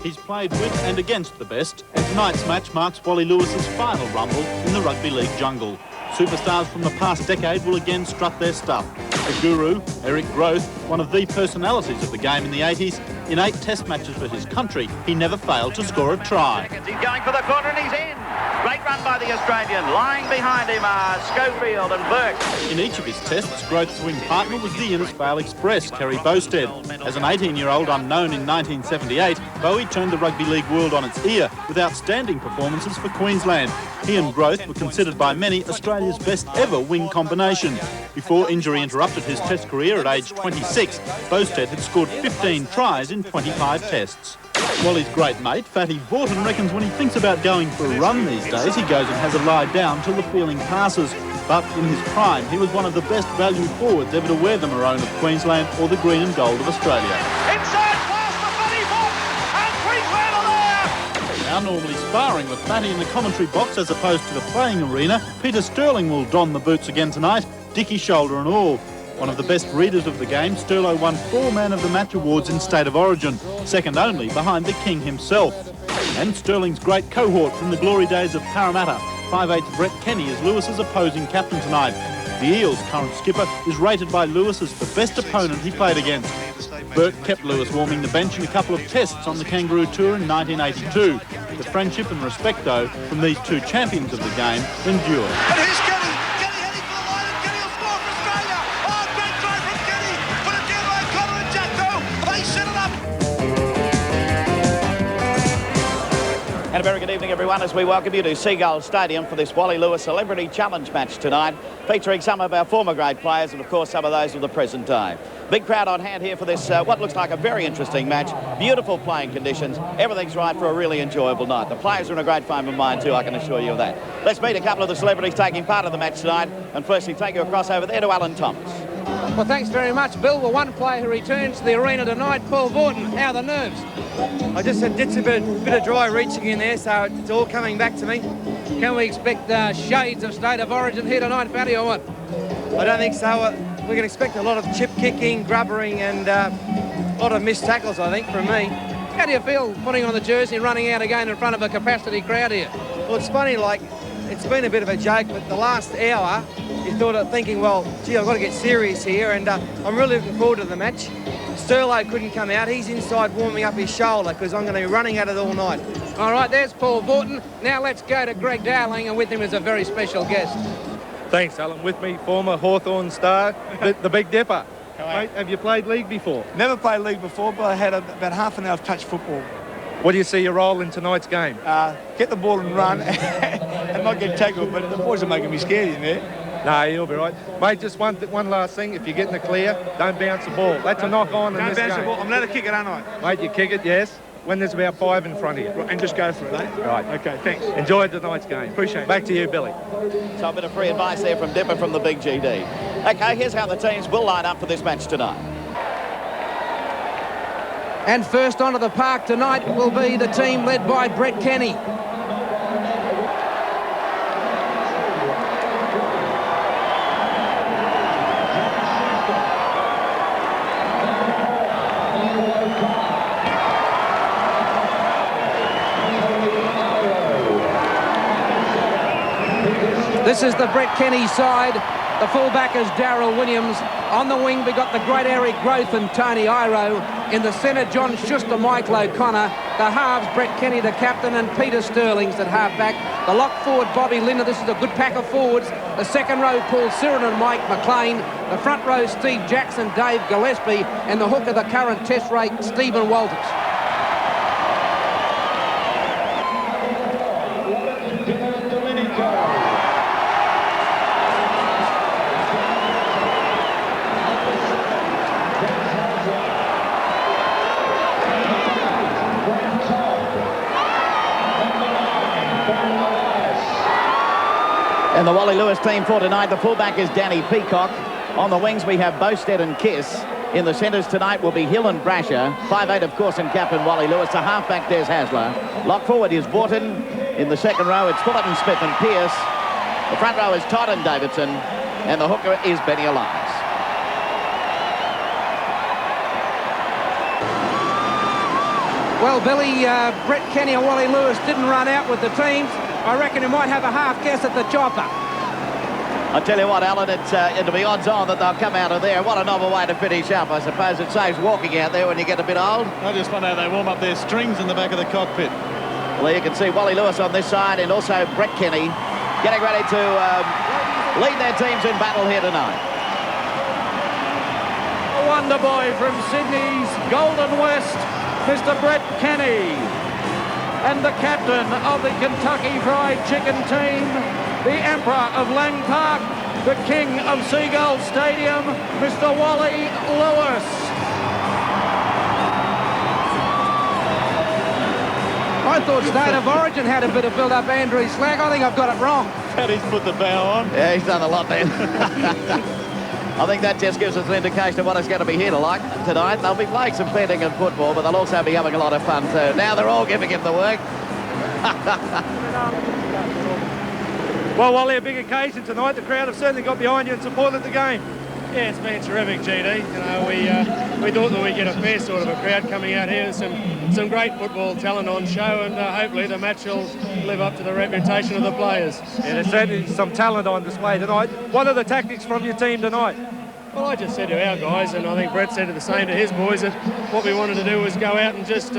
He's played with and against the best, and tonight's match marks Wally Lewis's final rumble in the rugby league jungle. Superstars from the past decade will again strut their stuff. The guru, Eric Groth, one of the personalities of the game in the 80s, in 8 test matches for his country, he never failed to score a try. He's going for the corner and he's in. Great run by the Australian. Lying behind him are Schofield and Burke. In each of his tests, Groth's wing partner was the Innisfail Express, Kerry Bowstead. As an 18-year-old unknown in 1978, Bowie turned the rugby league world on its ear with outstanding performances for Queensland. He and Groth were considered by many Australia's best ever wing combination. Before injury interrupted his test career at age 26, Bowstead had scored 15 tries in 25 tests. Wally's great mate, Fatty Vaughton, reckons when he thinks about going for a run these days, he goes and has a lie down till the feeling passes. But in his prime, he was one of the best value forwards ever to wear the maroon of Queensland or the green and gold of Australia. Inside pass for Fatty Vaughton, and Queensland are there! Now normally sparring with Fatty in the commentary box as opposed to the playing arena, Peter Sterling will don the boots again tonight, dicky shoulder and all. One of the best readers of the game, Sterlo won 4 Man of the Match awards in State of Origin, second only behind the King himself. And Sterling's great cohort from the glory days of Parramatta, 5'8" Brett Kenny is Lewis's opposing captain tonight. The Eels' current skipper is rated by Lewis as the best opponent he played against. Burke kept Lewis warming the bench in a couple of tests on the Kangaroo Tour in 1982. The friendship and respect, though, from these two champions of the game endure. And here's Kenny! Kenny heading for the line, and Kenny will score for Australia! Oh, great try from Kenny! Put it down by Connor and Jacko! They set it up! And a very good evening, everyone, as we welcome you to Seagull Stadium for this Wally Lewis Celebrity Challenge match tonight, featuring some of our former great players and, of course, some of those of the present day. Big crowd on hand here for this, what looks like a very interesting match. Beautiful playing conditions. Everything's right for a really enjoyable night. The players are in a great frame of mind too, I can assure you of that. Let's meet a couple of the celebrities taking part in the match tonight, and firstly take you across over there to Alan Thomas. Well, thanks very much, Bill. Well, one player who returns to the arena tonight, Paul Vaughton. How are the nerves? I just did a bit of dry reaching in there, so it's all coming back to me. Can we expect shades of State of Origin here tonight, Fatty, or what? I don't think so. We can expect a lot of chip kicking, grubbering, and a lot of missed tackles, I think, from me. How do you feel putting on the jersey and running out again in front of a capacity crowd here? Well, it's funny, like, it's been a bit of a joke, but the last hour, you thought of thinking, well, gee, I've got to get serious here, and I'm really looking forward to the match. Sterlo couldn't come out. He's inside warming up his shoulder because I'm going to be running at it all night. All right, there's Paul Vaughton. Now let's go to Greg Dowling, and with him is a very special guest. Thanks, Alan. With me, former Hawthorn star, the Big Dipper. Mate, have you played league before? Never played league before, but I had about half an hour of touch football. What do you see your role in tonight's game? Get the ball and run and not get tackled, but the boys are making me scared in there. No, you'll be right. Mate, just one last thing. If you're getting the clear, don't bounce the ball. That's a knock-on in this game. Don't bounce the ball. I'm allowed to kick it, aren't I? Mate, you kick it, yes, when there's about 5 in front of you. And just go for it, eh? Right. Okay, thanks. Enjoy tonight's game. Appreciate it. Back to you, Billy. So a bit of free advice there from Dipper from the Big GD. Okay, here's how the teams will line up for this match tonight. And first onto the park tonight will be the team led by Brett Kenny. This is the Brett Kenny side. The fullback is Darryl Williams. On the wing, we got the great Eric Groth and Tony Iro. In the centre, John Schuster, Michael O'Connor. The halves, Brett Kenny, the captain, and Peter Sterling's at halfback. The lock forward, Bobby Linder. This is a good pack of forwards. The second row, Paul Siren and Mike McLean. The front row, Steve Jackson, Dave Gillespie. And the hooker, the current test rate, Stephen Walters. And the Wally Lewis team for tonight, the fullback is Danny Peacock. On the wings we have Bowstead and Kiss. In the centres tonight will be Hill and Brasher. 5'8", of course, and captain Wally Lewis. The halfback, Des Hasler. Lock forward is Vaughton. In the second row, it's Fullerton, Smith and Pearce. The front row is Todd and Davidson. And the hooker is Benny Elias. Well, Billy, Brett Kenny and Wally Lewis didn't run out with the teams. I reckon he might have a half guess at the chopper. I tell you what, Alan, it'll be odds on that they'll come out of there. What a novel way to finish up. I suppose it saves walking out there when you get a bit old. I just wonder how they warm up their strings in the back of the cockpit. Well, you can see Wally Lewis on this side and also Brett Kenny getting ready to lead their teams in battle here tonight. A wonder boy from Sydney's Golden West, Mr. Brett Kenny. And the captain of the Kentucky Fried Chicken team, the Emperor of Lang Park, the King of Seagull Stadium, Mr. Wally Lewis. I thought State of Origin had a bit of build-up, Andrew Slag. I think I've got it wrong. Paddy's put the bow on. Yeah, he's done a lot then. I think that just gives us an indication of what it's going to be here tonight. They'll be playing some fencing and football, but they'll also be having a lot of fun too. Now they're all giving him the work. Well, Wally, a big occasion tonight. The crowd have certainly got behind you and supported the game. Yeah, it's been terrific, GD. You know, we thought that we'd get a fair sort of a crowd coming out here. Some great football talent on show, and hopefully the match will live up to the reputation of the players. Yeah, there's certainly some talent on display tonight. What are the tactics from your team tonight? Well, I just said to our guys, and I think Brett said the same to his boys, that what we wanted to do was go out and just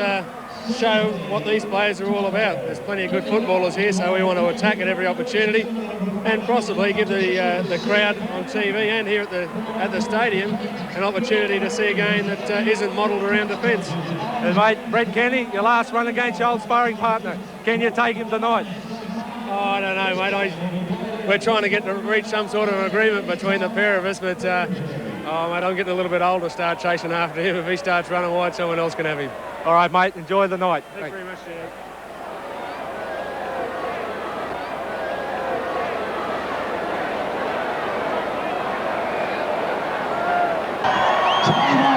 show what these players are all about. There's plenty of good footballers here, so we want to attack at every opportunity and possibly give the crowd on TV and here at the stadium an opportunity to see a game that isn't modelled around defence. And mate, Brett Kenny, your last run against your old sparring partner. Can you take him tonight? Oh, I don't know, mate. We're trying to reach some sort of an agreement between the pair of us, but oh, mate, I'm getting a little bit old to start chasing after him. If he starts running wide, someone else can have him. All right, mate, enjoy the night. Thanks very much, Jay.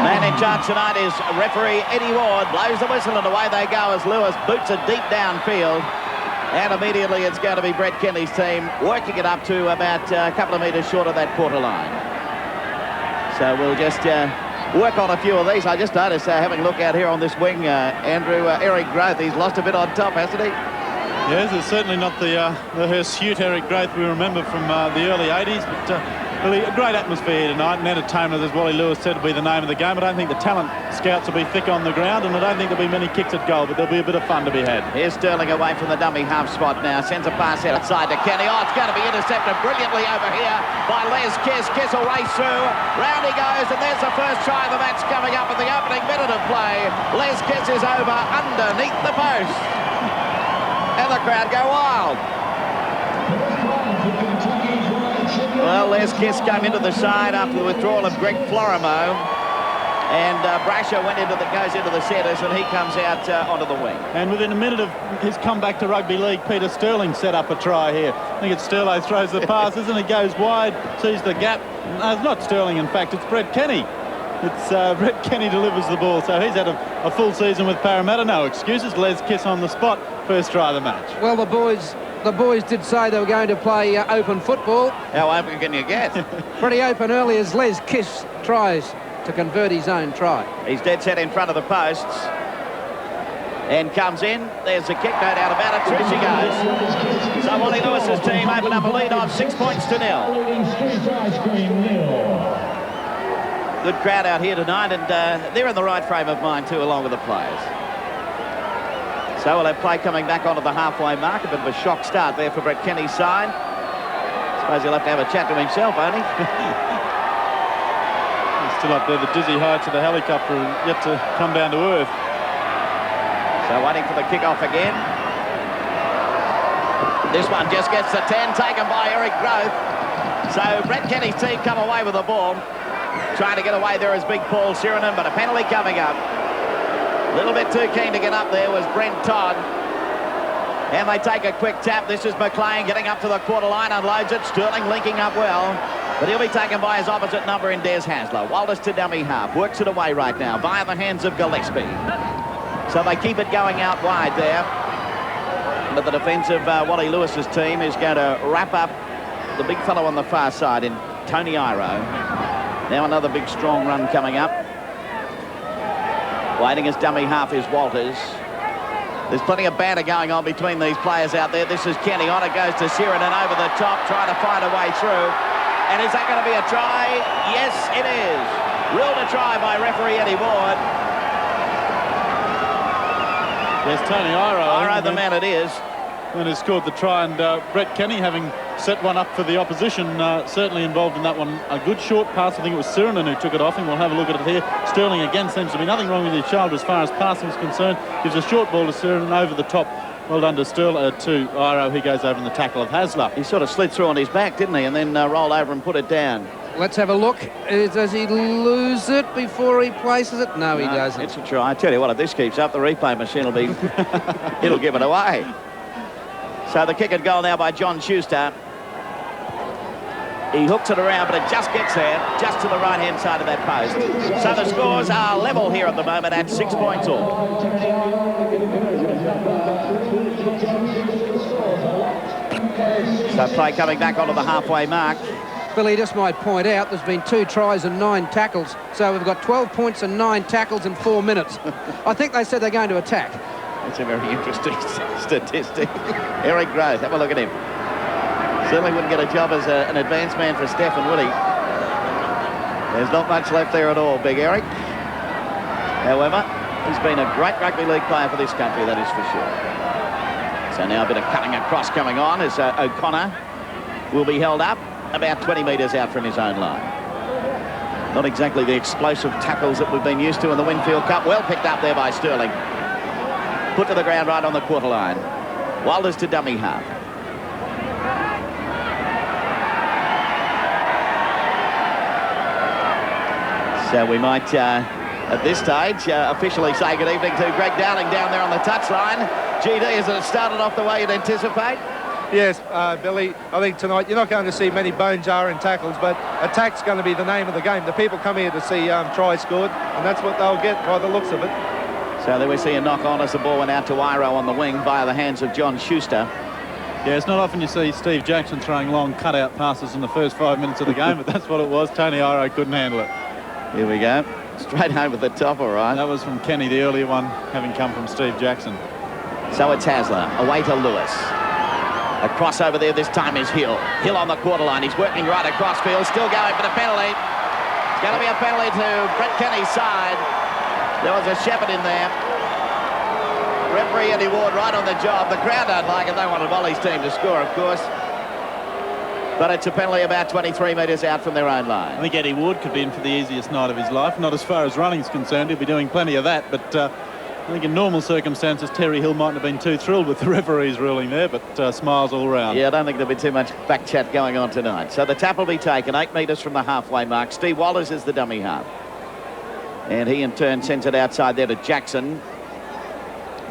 Man in charge tonight is referee Eddie Ward. Blows the whistle and away they go as Lewis boots it deep downfield. And immediately it's going to be Brett Kenny's team working it up to about a couple of metres short of that quarter line. So we'll just work on a few of these. I just noticed having a look out here on this wing, Andrew, Eric Growth, he's lost a bit on top, hasn't he? Yes, it's certainly not the hirsute Eric Growth we remember from the early 80s, but really a great atmosphere here tonight, and entertainment, as Wally Lewis said, will be the name of the game. I don't think the talent scouts will be thick on the ground, and I don't think there'll be many kicks at goal, but there'll be a bit of fun to be had. Here's Sterling away from the dummy half spot now, sends a pass outside to Kenny. Oh, it's going to be intercepted brilliantly over here by Les Kiss. Kiss will race through, round he goes, and there's the first try of the match coming up in the opening minute of play. Les Kiss is over underneath the post. And the crowd go wild. Well, Les Kiss came into the side after the withdrawal of Greg Florimo. And Brasher goes into the centres, and he comes out onto the wing. And within a minute of his comeback to rugby league, Peter Sterling set up a try here. I think it's Sterlo throws the pass, isn't it? Goes wide, sees the gap. No, it's not Sterling, in fact, it's Brett Kenny. It's Brett Kenny delivers the ball, so he's had a full season with Parramatta. No excuses. Les Kiss on the spot. First try of the match. Well, the boys did say they were going to play open football. How open can you get? Pretty open early as Les Kiss tries to convert his own try. He's dead set in front of the posts. And comes in. There's a kick, no doubt about it. Through she goes. So Wally Lewis's team open up a lead on 6 points to 0. Good crowd out here tonight, and they're in the right frame of mind too, along with the players. So we'll have play coming back onto the halfway mark. A bit of a shock start there for Brett Kenny's side. Suppose he'll have to have a chat to himself, won't he? He's still up there. The dizzy heights of the helicopter yet to come down to earth. So waiting for the kick-off again. This one just gets the 10, taken by Eric Growth. So Brett Kenny's team come away with the ball. Trying to get away there is big Paul Sirenan, but a penalty coming up. A little bit too keen to get up there was Brent Todd. And they take a quick tap. This is McLean getting up to the quarter line, unloads it. Sterling linking up well. But he'll be taken by his opposite number in Des Hasler. Walters to dummy half. Works it away right now via the hands of Gillespie. So they keep it going out wide there. But the defence of Wally Lewis's team is going to wrap up the big fellow on the far side in Tony Iro. Now another big strong run coming up. Waiting as dummy half is Walters. There's plenty of banter going on between these players out there. This is Kenny. On it goes to Sheridan over the top, trying to find a way through. And is that going to be a try? Yes, it is. Ruled a try by referee Eddie Ward. There's Tony Iro. The man it is. And has scored the try, and Brett Kenny, having set one up for the opposition, certainly involved in that one. A good short pass. I think it was Sirinen who took it off him. We'll have a look at it here. Sterling again, seems to be nothing wrong with his shoulder as far as passing is concerned. Gives a short ball to Sirinen over the top. Well done to to Iro. He goes over in the tackle of Hasler. He sort of slid through on his back, didn't he? And then rolled over and put it down. Let's have a look. Does he lose it before he places it? No, he doesn't. It's a try. I tell you what, if this keeps up, the replay machine will be... it'll give it away. So the kick and goal now by John Schuster. He hooks it around, but it just gets there, just to the right-hand side of that post. So the scores are level here at the moment at 6 points all. So play coming back onto the halfway mark. Billy, just might point out, there's been 2 tries and 9 tackles. So we've got 12 points and 9 tackles in 4 minutes. I think they said they're going to attack. That's a very interesting statistic. Eric Groth, have a look at him. Certainly wouldn't get a job as an advanced man for Stephen, would he? There's not much left there at all, Big Eric. However, he's been a great rugby league player for this country, that is for sure. So now a bit of cutting across coming on as O'Connor will be held up about 20 metres out from his own line. Not exactly the explosive tackles that we've been used to in the Winfield Cup. Well picked up there by Sterling. Put to the ground right on the quarter line. Walters to dummy half. So we might, at this stage, officially say good evening to Greg Dowling down there on the touchline. GD, has it started off the way you'd anticipate? Yes, Billy, I think tonight you're not going to see many bone-jarring tackles, but attack's going to be the name of the game. The people come here to see tries scored, and that's what they'll get by the looks of it. So there we see a knock on as the ball went out to Iro on the wing via the hands of John Schuster. Yeah, it's not often you see Steve Jackson throwing long cutout passes in the first 5 minutes of the game, but that's what it was. Tony Iro couldn't handle it. Here we go. Straight home at the top, all right. That was from Kenny, the earlier one, having come from Steve Jackson. So it's Hasler, away to Lewis. A crossover there, this time is Hill. Hill on the quarter line. He's working right across field, still going for the penalty. It's going to be a penalty to Brett Kenny's side. There was a shepherd in there. Referee Eddie Ward right on the job. The crowd don't like it. They wanted Wally's team to score, of course. But it's a penalty about 23 metres out from their own line. I think Eddie Ward could be in for the easiest night of his life. Not as far as running's concerned. He'll be doing plenty of that. But I think in normal circumstances, Terry Hill mightn't have been too thrilled with the referee's ruling there, but smiles all round. Yeah, I don't think there'll be too much back chat going on tonight. So the tap will be taken 8 metres from the halfway mark. Steve Walters is the dummy half. And he in turn sends it outside there to Jackson.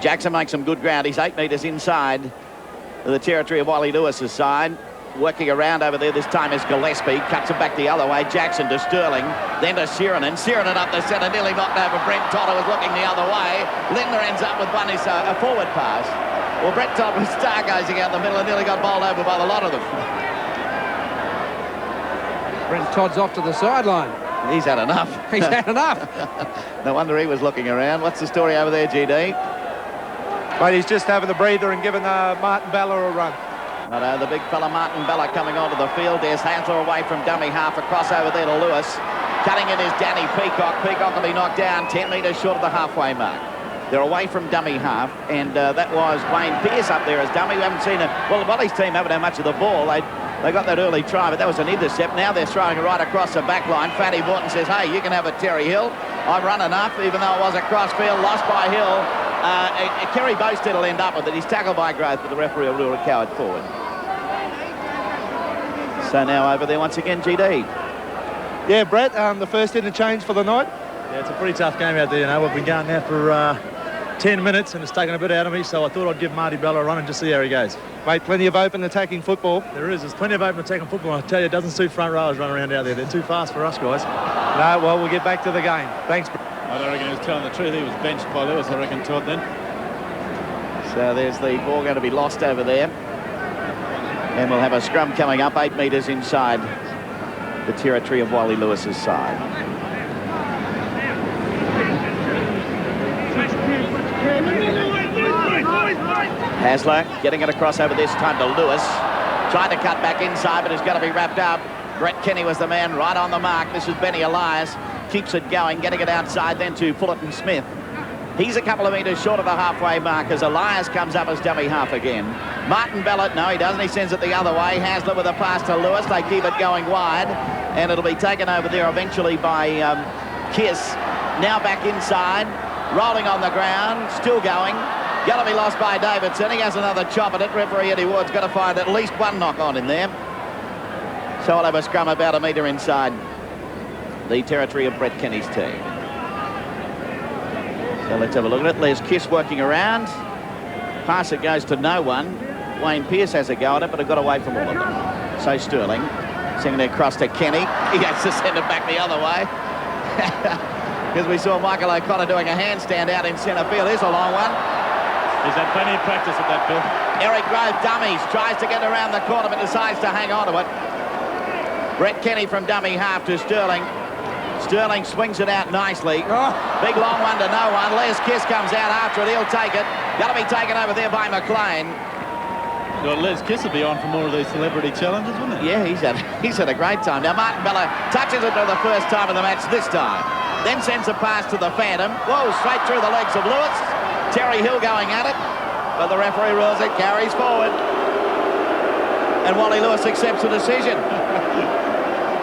Jackson makes some good ground. He's 8 metres inside the territory of Wally Lewis's side. Working around over there, this time is Gillespie. Cuts it back the other way. Jackson to Sterling. Then to Sheridan. Sheridan up the centre. Nearly knocked over Brent Todd, who was looking the other way. Lindner ends up with one. Is a forward pass. Well, Brent Todd was stargazing out in the middle and nearly got bowled over by the lot of them. Brent Todd's off to the sideline. He's had enough. He's had enough. No wonder he was looking around. What's the story over there, GD? But he's just having a breather and giving Martin Bella a run. The big fella Martin Bella coming onto the field. There's Hasler away from dummy half. Across over there to Lewis. Cutting in is Danny Peacock. Peacock will be knocked down 10 metres short of the halfway mark. They're away from dummy half, and that was Wayne Pearce up there as dummy. We haven't seen it. Well, the Wally's team haven't had much of the ball. They got that early try, but that was an intercept. Now they're throwing it right across the back line. Fatty Morton says, hey, you can have it, Terry Hill. I've run enough, even though it was a cross field, lost by Hill. Kerry Boasted will end up with it. He's tackled by Groth, but the referee will rule a coward forward. So now over there once again, GD. Yeah, Brett, the first interchange for the night. Yeah, it's a pretty tough game out there, you know. We've been going now for 10 minutes and it's taken a bit out of me, so I thought I'd give Marty Bella a run and just see how he goes. Mate, plenty of open attacking football. There's plenty of open attacking football. I tell you, it doesn't suit front rowers running around out there. They're too fast for us, guys. No, well, we'll get back to the game. Thanks, Brett. I don't reckon he was telling the truth. He was benched by Lewis, I reckon, Todd, then. So there's the ball going to be lost over there. And we'll have a scrum coming up 8 metres inside the territory of Wally Lewis's side. Hasler getting it across over this time to Lewis. Tried to cut back inside, but he's going to be wrapped up. Brett Kenny was the man right on the mark. This is Benny Elias. Keeps it going, getting it outside then to Fullerton Smith. He's a couple of metres short of the halfway mark as Elias comes up as dummy half again. Martin Bellett, no, he doesn't. He sends it the other way. Hasler with a pass to Lewis. They keep it going wide, and it'll be taken over there eventually by Kiss. Now back inside, rolling on the ground, still going. Going to be lost by Davidson. He has another chop at it. Referee Eddie Ward's got to find at least one knock on in there. So I'll have a scrum about a metre inside the territory of Brett Kenny's team. So let's have a look at it. Les Kiss working around. Pass it goes to no one. Wayne Pearce has a go at it, but it got away from all of them. So Sterling sending it across to Kenny. He has to send it back the other way. Because we saw Michael O'Connor doing a handstand out in centre field. Here's a long one. He's had plenty of practice at that, Bill. Eric Grove dummies, tries to get around the corner, but decides to hang on to it. Brett Kenny from dummy half to Sterling. Sterling swings it out nicely. Big long one to no one. Les Kiss comes out after it. He'll take it. Got to be taken over there by McLean. Well, Les Kiss will be on for more of these celebrity challenges, wouldn't he? Yeah, he's had a great time. Now Martin Bella touches it for the first time in the match this time. Then sends a pass to the Phantom. Whoa, straight through the legs of Lewis. Terry Hill going at it, but the referee rules it carries forward. And Wally Lewis accepts the decision.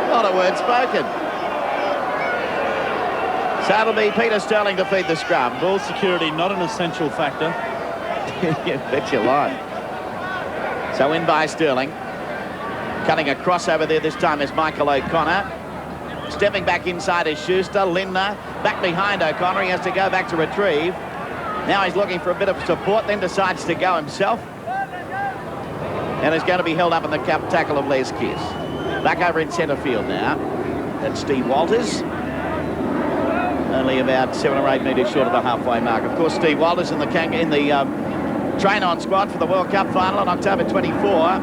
Not a word spoken. So it'll be Peter Sterling to feed the scrum. Ball security, not an essential factor. You bet your life. So in by Sterling. Cutting across over there this time is Michael O'Connor. Stepping back inside is Schuster. Lindner back behind O'Connor. He has to go back to retrieve. Now he's looking for a bit of support, then decides to go himself. And is going to be held up in the tackle of Les Kiss. Back over in centre field now. That's Steve Walters. Only about 7 or 8 metres short of the halfway mark. Of course, Steve Walters in the train-on squad for the World Cup final on October 24.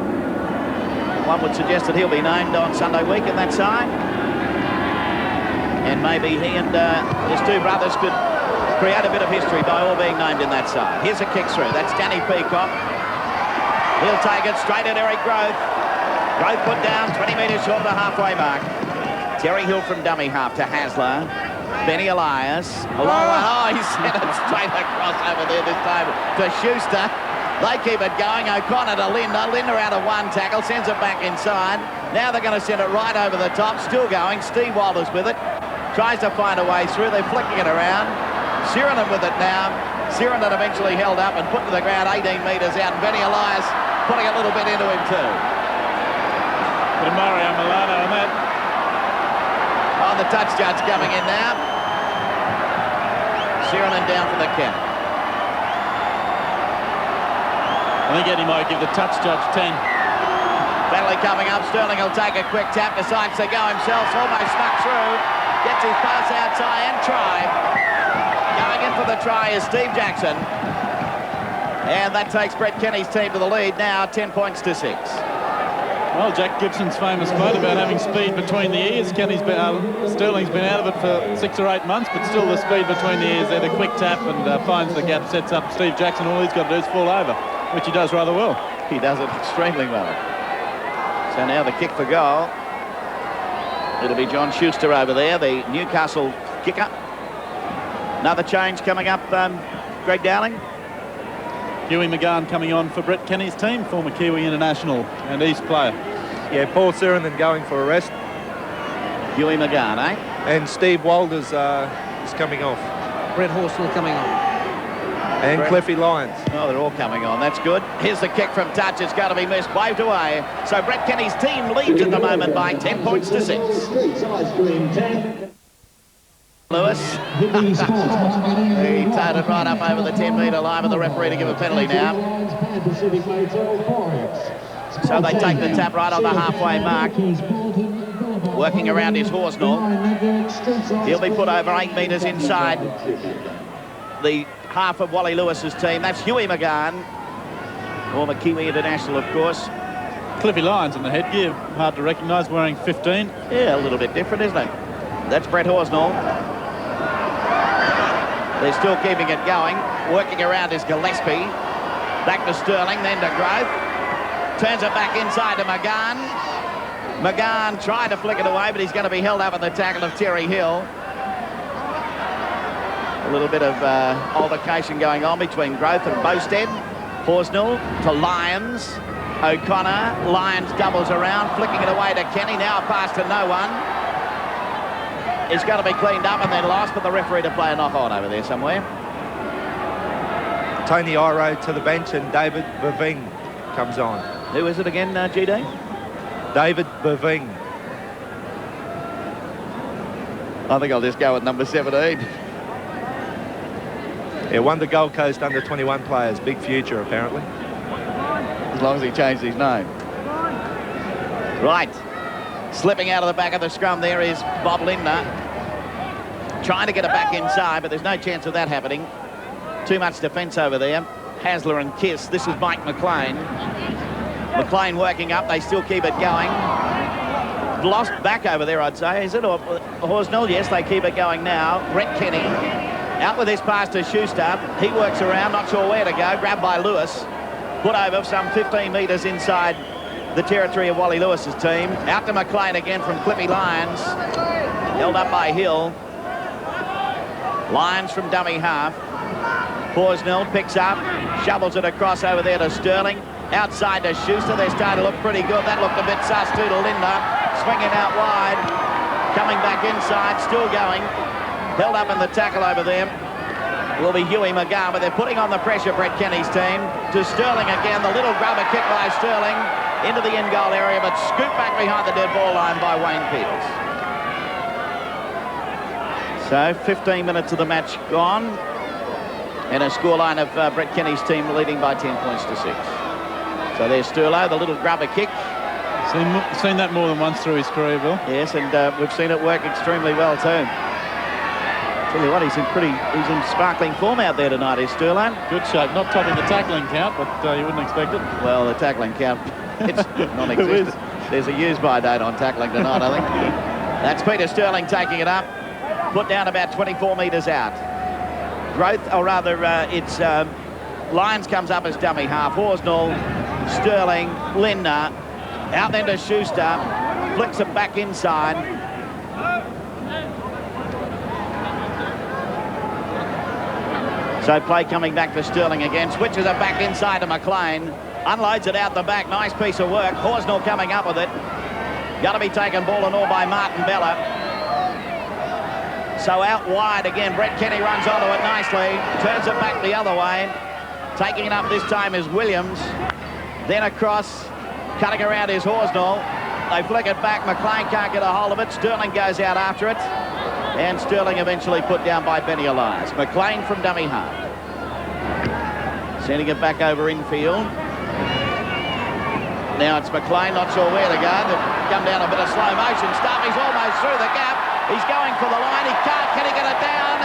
One would suggest that he'll be named on Sunday week in that side. And maybe he and his two brothers could create a bit of history by all being named in that side. Here's a kick through. That's Danny Peacock. He'll take it straight at Eric Grove. Grove put down 20 metres short of the halfway mark. Terry Hill from dummy half to Hasler. Benny Elias. A long one. Oh, he sent it straight across over there this time to Schuster. They keep it going. O'Connor to Lindner. Lindner out of one tackle. Sends it back inside. Now they're going to send it right over the top. Still going. Steve Walters with it. Tries to find a way through. They're flicking it around. Sirenen with it now. Sirenen eventually held up and put to the ground 18 metres out. And Benny Elias putting a little bit into him too. Bit of Mario Milano on that. Oh, the touch judge coming in now. Sirenen down for the count. I think Eddie might give the touch judge 10. Bentley coming up. Sterling will take a quick tap. Decides to go himself. Almost snuck through. Gets his pass outside and try. Going in for the try is Steve Jackson. And that takes Brett Kenny's team to the lead now, 10 points to 6. Well, Jack Gibson's famous quote about having speed between the ears. Sterling's been out of it for 6 or 8 months, but still the speed between the ears there. The quick tap and finds the gap, sets up Steve Jackson. All he's got to do is fall over, which he does rather well. He does it extremely well. So now the kick for goal. It'll be John Schuster over there, the Newcastle kicker. Another change coming up, Greg Dowling. Huey McGahn coming on for Brett Kenny's team, former Kiwi international and East player. Yeah, Paul Sirenen going for a rest. Huey McGahn, eh? And Steve Walters is coming off. Brett Horsnell coming on. And Cliffy Lyons. Oh, they're all coming on. That's good. Here's the kick from touch. It's going to be missed. Waved away. So Brett Kenny's team leads at the moment by 10 points to 6. Lewis. He tied it right up over the 10-metre line with the referee to give a penalty now. So they take the tap right on the halfway mark. Working around his Horsnell. He'll be put over 8 metres inside the half of Wally Lewis's team. That's Huey McGahn, former Kiwi international, of course. Cliffy Lyons in the headgear, hard to recognise, wearing 15. Yeah, a little bit different, isn't it? That's Brett Horsnell. They're still keeping it going. Working around is Gillespie. Back to Sterling, then to Growth. Turns it back inside to McGann. McGann tried to flick it away, but he's going to be held up at the tackle of Terry Hill. A little bit of altercation going on between Growth and Bowstead. Horsnell to Lyons. O'Connor. Lyons doubles around, flicking it away to Kenny. Now a pass to no one. It's going to be cleaned up and then lost, but the referee to play a knock on over there somewhere. Tony Iro to the bench and David Baving comes on. Who is it again, GD? David Baving. I think I'll just go with number 17. Yeah, one of the Gold Coast under 21 players. Big future, apparently. As long as he changed his name. Right. Slipping out of the back of the scrum there is Bob Lindner. Trying to get it back inside, but there's no chance of that happening. Too much defence over there. Hasler and Kiss. This is Mike McLean. McLean working up. They still keep it going. Lost back over there, I'd say. Is it? Or Horsnell? Yes, they keep it going now. Brett Kenny out with his pass to Schuster. He works around, not sure where to go. Grabbed by Lewis. Put over some 15 metres inside the territory of Wally Lewis's team. Out to McLean again from Clippy Lyons. Held up by Hill. Lyons from dummy half. Horsnell picks up, shovels it across over there to Sterling. Outside to Schuster. They're starting to look pretty good. That looked a bit sus too to Lindner. Swinging out wide. Coming back inside, still going. Held up in the tackle over there will be Huey McGann, but they're putting on the pressure, Brett Kenny's team. To Sterling again. The little grubber kick by Sterling into the in-goal area, but scooped back behind the dead ball line by Wayne Peters. So 15 minutes of the match gone, and a scoreline of Brett Kenny's team leading by 10 points to 6. So there's Sturlo, the little grubber kick. Seen that more than once through his career, Bill. Yes, and we've seen it work extremely well too. Tell you what, he's in sparkling form out there tonight, is Sturlo. Good shape. Not topping the tackling count, but you wouldn't expect it. Well, the tackling count, it's non-existent. There's a use-by date on tackling tonight, I think. That's Peter Sterling taking it up. Put down about 24 metres out. Growth, or rather, it's Lyons comes up as dummy half. Horsnell, Sterling, Lindner. Out then to Schuster. Flicks it back inside. So play coming back for Sterling again. Switches it back inside to McLean. Unloads it out the back. Nice piece of work. Horsnell coming up with it. Got to be taken ball and all by Martin Bella. So out wide again. Brett Kenny runs onto it nicely. Turns it back the other way. Taking it up this time is Williams. Then across. Cutting around is Horsnell. They flick it back. McLean can't get a hold of it. Sterling goes out after it. And Sterling eventually put down by Benny Elias. McLean from dummy half. Sending it back over infield. Now it's McLean, not sure where to go. They've come down a bit of slow motion. Stumpy's almost through the gap. He's going for the line. He can't. Can he get it down?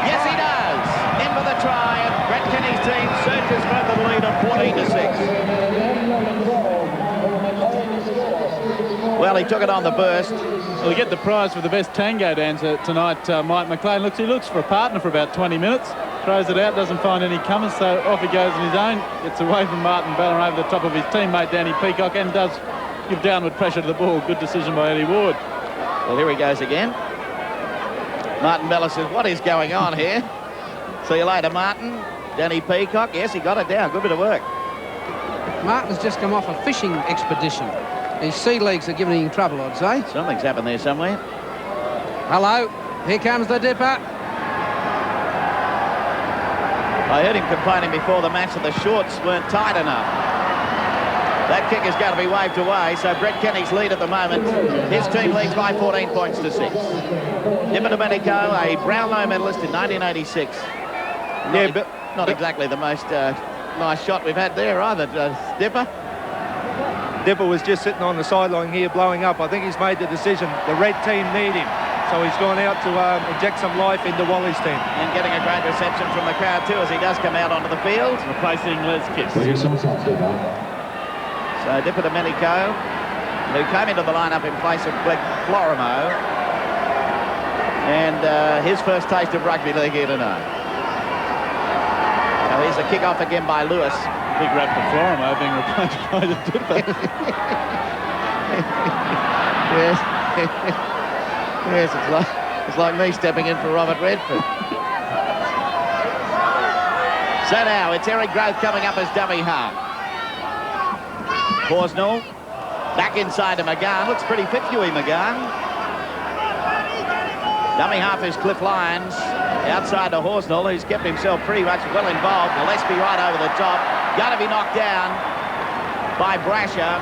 Yes, he does. In for the try. And Brett Kenny's team surges further the lead of 14 to 6. Well, he took it on the burst. Well, we get the prize for the best tango dancer tonight. Mike McLean he looks for a partner for about 20 minutes. Throws it out, doesn't find any comers, so off he goes on his own. Gets away from Martin Bella over the top of his teammate Danny Peacock and does give downward pressure to the ball. Good decision by Eddie Ward. Well, here he goes again. Martin Bella says, what is going on here? See you later, Martin. Danny Peacock, yes, he got it down. Good bit of work. Martin's just come off a fishing expedition. His sea legs are giving him trouble, I'd say. Something's happened there somewhere. Hello, here comes the dipper. I heard him complaining before the match that the shorts weren't tight enough. That kick is going to be waved away, so Brett Kenny's lead at the moment. His team leads by 14 points to 6. Dipper Domenico, a Brownlow medalist in 1986. Not exactly the most nice shot we've had there either, Dipper. Dipper was just sitting on the sideline here blowing up. I think he's made the decision. The red team need him. So he's gone out to inject some life into Wally's team. And getting a great reception from the crowd too as he does come out onto the field. Replacing Les Kiss. So Dipper Domenico, who came into the lineup in place of Greg Florimo. And his first taste of rugby league here tonight. Now here's the kick-off again by Lewis. Big rap for Florimo being replaced by the Dipper. Yes. Yes, it's like me stepping in for Robert Redford. So now it's Eric Growth coming up as dummy half. Horsnell back inside to McGahn. Looks pretty fit, Huey McGahn. Dummy half is Cliff Lyons. Outside to Horsnell, who's kept himself pretty much well involved. Gillespie right over the top. Going to be knocked down by Brasher.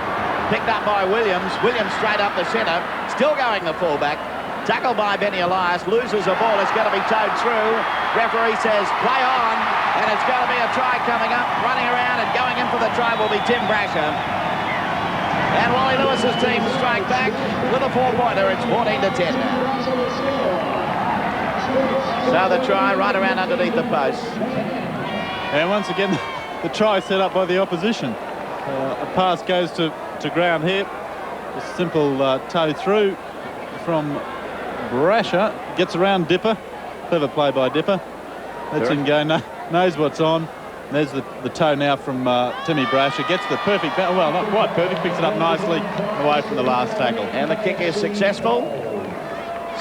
Picked up by Williams. Williams straight up the centre. Still going the fullback. Tackled by Benny Elias. Loses a ball. It's going to be towed through. Referee says play on. And it's going to be a try coming up. Running around and going in for the try will be Tim Brasher. And Wally Lewis's team strike back with a 4-pointer. It's 14-10 now. So the try right around underneath the post. And once again, the try set up by the opposition. A pass goes to ground here. A simple toe through from Brasher. Gets around Dipper. Clever play by Dipper. Lets him go, knows what's on. There's the toe now from Timmy Brasher. Gets the perfect, well, not quite perfect, picks it up nicely away from the last tackle. And the kick is successful.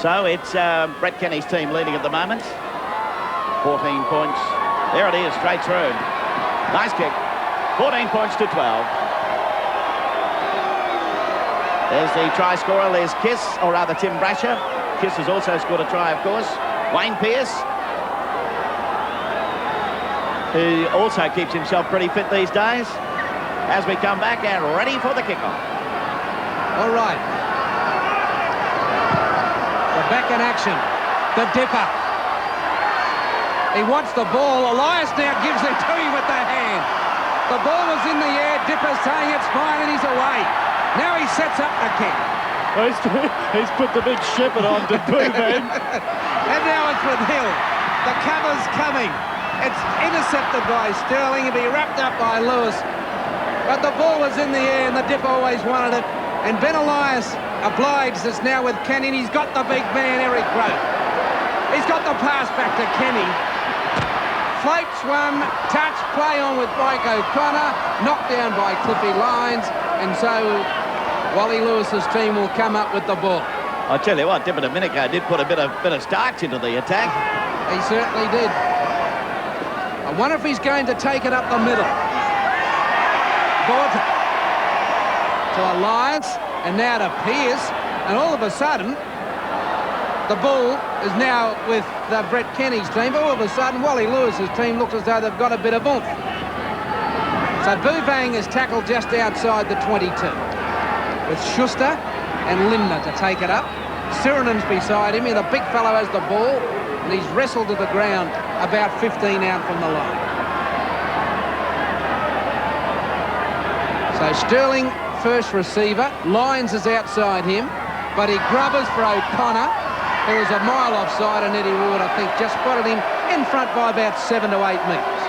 So it's Brett Kenny's team leading at the moment. 14 points. There it is, straight through. Nice kick. 14 points to 12. There's the try scorer. There's Kiss, or rather Tim Brasher. Kiss has also scored a try, of course. Wayne Pearce. Who also keeps himself pretty fit these days. As we come back and ready for the kickoff. All right. We're back in action. The Dipper. He wants the ball. Elias now gives it to him with the hand. The ball was in the air. Dipper saying it's fine and he's away. Now he sets up the kick. Well, he's put the big shepherd on to Boobang. And now it's with Hill. The cover's coming. It's intercepted by Sterling and be wrapped up by Lewis. But the ball was in the air and the Dip always wanted it. And Ben Elias obliged us now with Kenny. And he's got the big man, Eric Growth. He's got the pass back to Kenny. Floats one, touch, play on with Mike O'Connor. Knocked down by Cliffy Lyons. And so Wally Lewis's team will come up with the ball. I tell you what, Dipper Domenico did put a bit of starch into the attack. He certainly did. I wonder if he's going to take it up the middle. Borton to Elias, and now to Pearce, and all of a sudden, the ball is now with Brett Kenny's team, but all of a sudden, Wally Lewis's team looks as though they've got a bit of oomph. So Boobang is tackled just outside the 22, with Schuster and Lindner to take it up. Sirenen's beside him, and the big fellow has the ball, and he's wrestled to the ground about 15 out from the line. So Sterling, first receiver. Lyons is outside him, but he grubbers for O'Connor, who was a mile offside, and Eddie Ward, I think, just spotted him in front by about 7 to 8 metres.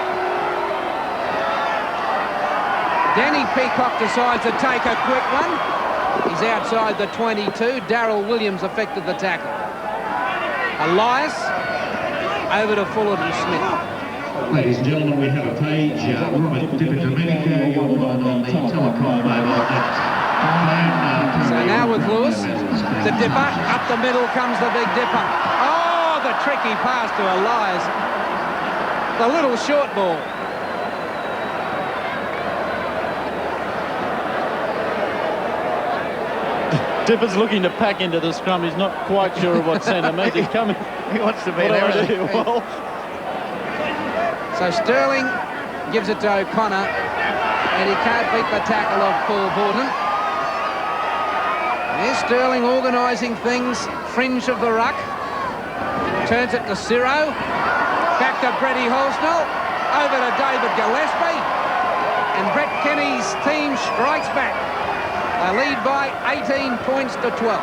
Danny Peacock decides to take a quick one. He's outside the 22. Darryl Williams affected the tackle. Elias over to Fullerton Smith. Ladies and gentlemen, we have a page. Robert Dipper Domenico, you'll find on the Telecom mobile net. So now with Lewis, the Dipper, up the middle comes the big Dipper. Oh, the tricky pass to Elias. The little short ball. Dipper's looking to pack into the scrum. He's not quite sure of what centimetre he's coming. He wants to be there. Well, so Sterling gives it to O'Connor, and he can't beat the tackle of Paul Borton. There's Sterling organising things, fringe of the ruck. Turns it to Ciro. Back to Bretty Horsnell. Over to David Gillespie. And Brett Kenny's team strikes back. They lead by 18 points to 12.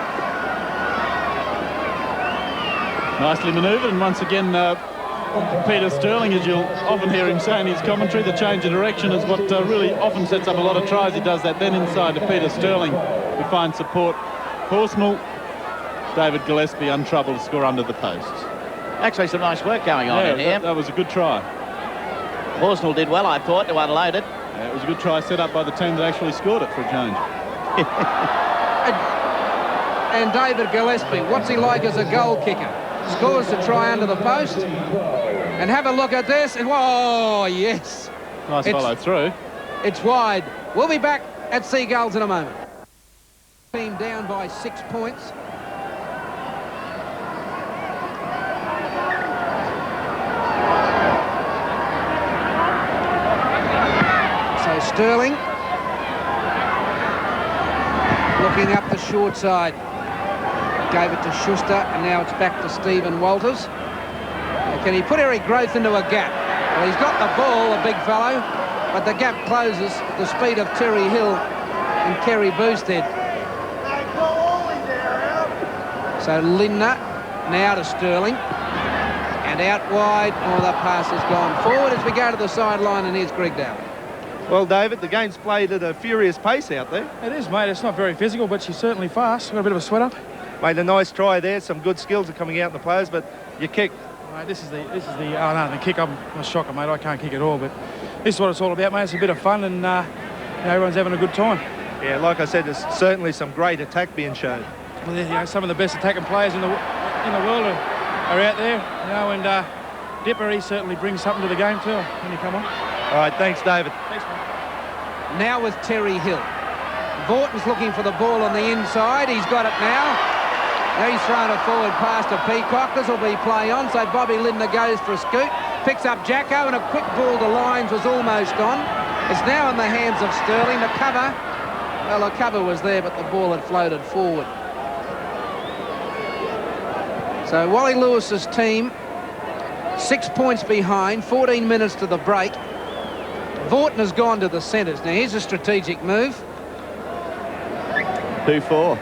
nicely manoeuvred, and once again Peter Sterling, as you'll often hear him say in his commentary, the change of direction is what really often sets up a lot of tries. He does that then inside to Peter Sterling, who finds support. Horsnell, David Gillespie untroubled to score under the posts. Actually some nice work going on in here. That was a good try. Horsnell did well, I thought, to unload it. Yeah, it was a good try set up by the team that actually scored it for a change. And David Gillespie, what's he like as a goal kicker? Scores the try under the post. And have a look at this. And whoa, yes. Nice follow through. It's wide. We'll be back at Seagulls in a moment. Team down by 6 points. So Sterling looking up the short side. Gave it to Schuster, and now it's back to Stephen Walters. Can he put Eric Growth into a gap? Well, he's got the ball, the big fellow, but the gap closes at the speed of Terry Hill and Kerry Boosted. So Lindner now to Sterling, and out wide. Oh, the pass has gone forward as we go to the sideline, and here's Greg Dowling. Well, David, the game's played at a furious pace out there. It is, mate. It's not very physical, but she's certainly fast. Got a bit of a sweat up. Made a nice try there. Some good skills are coming out in the players, but you kick. Mate, this is the oh no, the kick. I'm a shocker, mate. I can't kick at all, but this is what it's all about, mate. It's a bit of fun, and you know, everyone's having a good time. Yeah, like I said, there's certainly some great attack being shown. Well, you know, some of the best attacking players in the world are out there, you know, and Dipper, he certainly brings something to the game too when you come on. All right, thanks, David. Thanks, mate. Now with Terry Hill. Vorton's looking for the ball on the inside. He's got it now. He's thrown a forward pass to Peacock. This will be play on, so Bobby Lindner goes for a scoot. Picks up Jacko, and a quick ball to Lyons was almost on. It's now in the hands of Sterling. The cover, well, the cover was there, but the ball had floated forward. So Wally Lewis's team, 6 points behind, 14 minutes to the break. Vorton has gone to the centres. Now, here's a strategic move. Who for?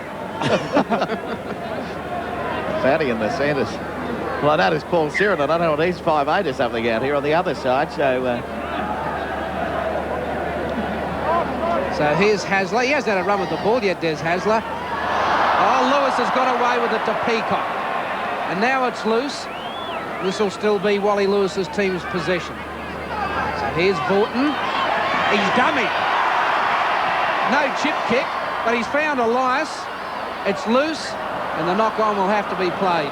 Fatty in the centres. Well, I noticed Paul Siren. I don't know what he's 5'8" or something out here on the other side. So here's Hasler. He hasn't had a run with the ball yet, Des Hasler. Oh, Lewis has got away with it to Peacock. And now it's loose. This will still be Wally Lewis's team's possession. So here's Vorton. He's dummy. No chip kick, but he's found Elias. It's loose, and the knock-on will have to be played.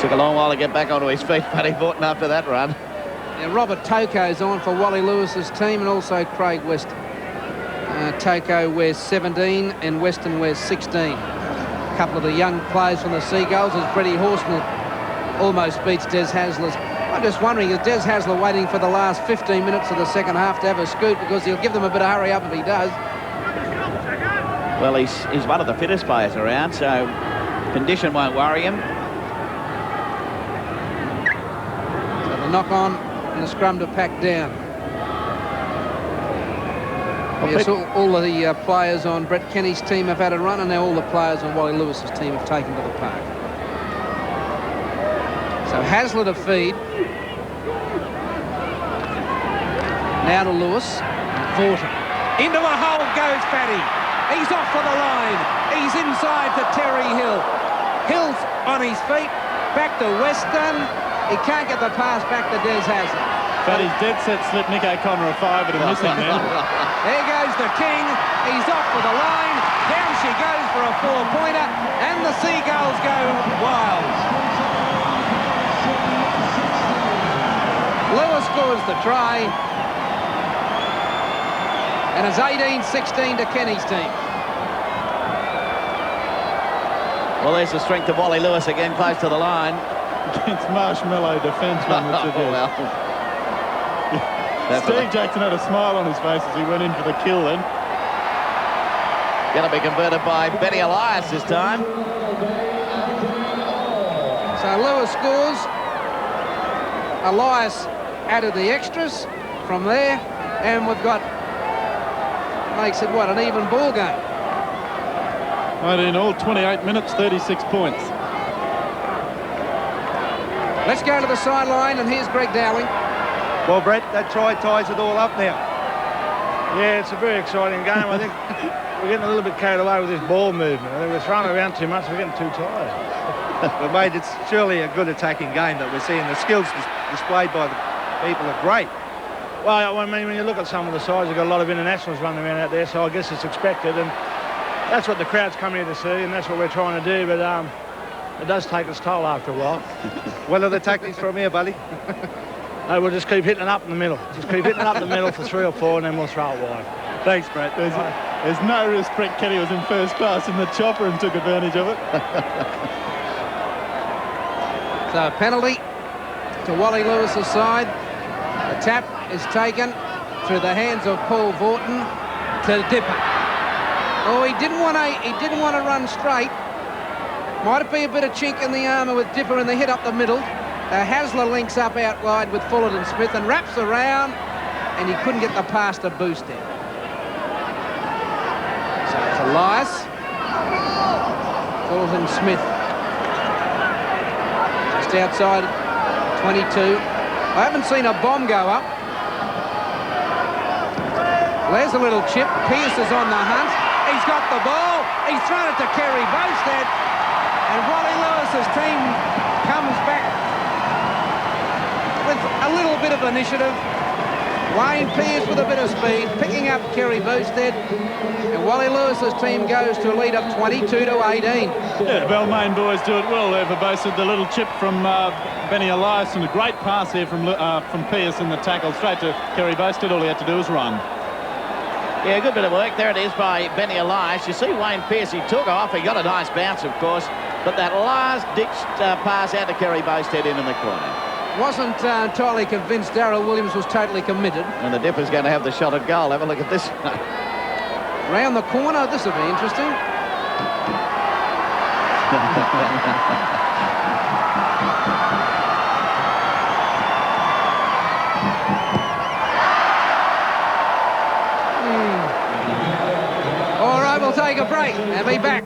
Took a long while to get back onto his feet, Paddy Vorton, after that run. Now, Robert Toko's on for Wally Lewis's team, and also Craig Weston. Toko wears 17 and Weston wears 16. A couple of the young players from the Seagulls, as Freddie Horsnell almost beats Des Hasler's. I'm just wondering, is Des Hasler waiting for the last 15 minutes of the second half to have a scoot, because he'll give them a bit of hurry up if he does? Well, he's one of the fittest players around, so condition won't worry him. So the knock-on and the scrum to pack down. Yes, all of the players on Brett Kenny's team have had a run, and now all the players on Wally Lewis's team have taken to the park. So Hasler to feed. Now to Lewis. Vorton. Into a hole goes Fatty. He's off for the line. He's inside to Terry Hill. Hill's on his feet. Back to Weston. He can't get the pass back to Des Hasler. Fatty's dead set slip Nick O'Connor a 5 at a missing man. There goes the King. He's off for the line. Down she goes for a 4-pointer. And the Seagulls go wild. Lewis scores the try. And it's 18-16 to Kenny's team. Well, there's the strength of Wally Lewis again, close to the line. Against Marshmallow defenceman, Richard. Well. Steve Jackson had a smile on his face as he went in for the kill then. Going to be converted by Benny Elias this time. So Lewis scores. Elias added the extras from there, and we've got, makes it what, an even ball game. Right, in all 28 minutes, 36 points. Let's go to the sideline, and here's Greg Dowling. Well, Brett, that try ties it all up now. Yeah, it's a very exciting game. I think we're getting a little bit carried away with this ball movement. I think we're throwing around too much. We're getting too tired. But, mate, it's surely a good attacking game that we're seeing. The skills displayed by the people are great. Well, I mean, when you look at some of the sides, they've got a lot of internationals running around out there, so I guess it's expected, and that's what the crowd's come here to see, and that's what we're trying to do, but it does take its toll after a while. What are the tactics from here, buddy? No, we'll just keep hitting it up in the middle. Just keep hitting it up in the middle for 3 or 4, and then we'll throw it wide. Thanks, Brett. There's no risk Brett Kenny was in first class in the chopper and took advantage of it. So a penalty to Wally Lewis's side. The tap is taken through the hands of Paul Vaughton to Dipper. Oh, he didn't want to run straight. Might be a bit of chink in the armour with Dipper in the hit up the middle. Hasler links up out wide with Fullerton Smith and wraps around, and he couldn't get the pass to Boosted. So it's Elias. Fullerton Smith. Just outside 22. I haven't seen a bomb go up. There's a little chip. Pearce is on the hunt. He's got the ball. He's thrown it to Kerry Boasted. And Wally Lewis's team comes back with a little bit of initiative. Wayne Pearce with a bit of speed, picking up Kerry Boasted. And Wally Lewis's team goes to a lead of 22-18. Yeah, Balmain boys do it well there for Boasted. The little chip from Benny Elias, and a great pass here from Pearce in the tackle straight to Kerry Boasted. All he had to do was run. Yeah, good bit of work. There it is by Benny Elias. You see Wayne Pearce, he took off. He got a nice bounce, of course. But that last-ditched pass out to Kerry Boasted in the corner. Wasn't entirely convinced Darryl Williams was totally committed. And the Dipper's going to have the shot at goal. Have a look at this. Round the corner. This will be interesting. All right, we'll take a break and be back.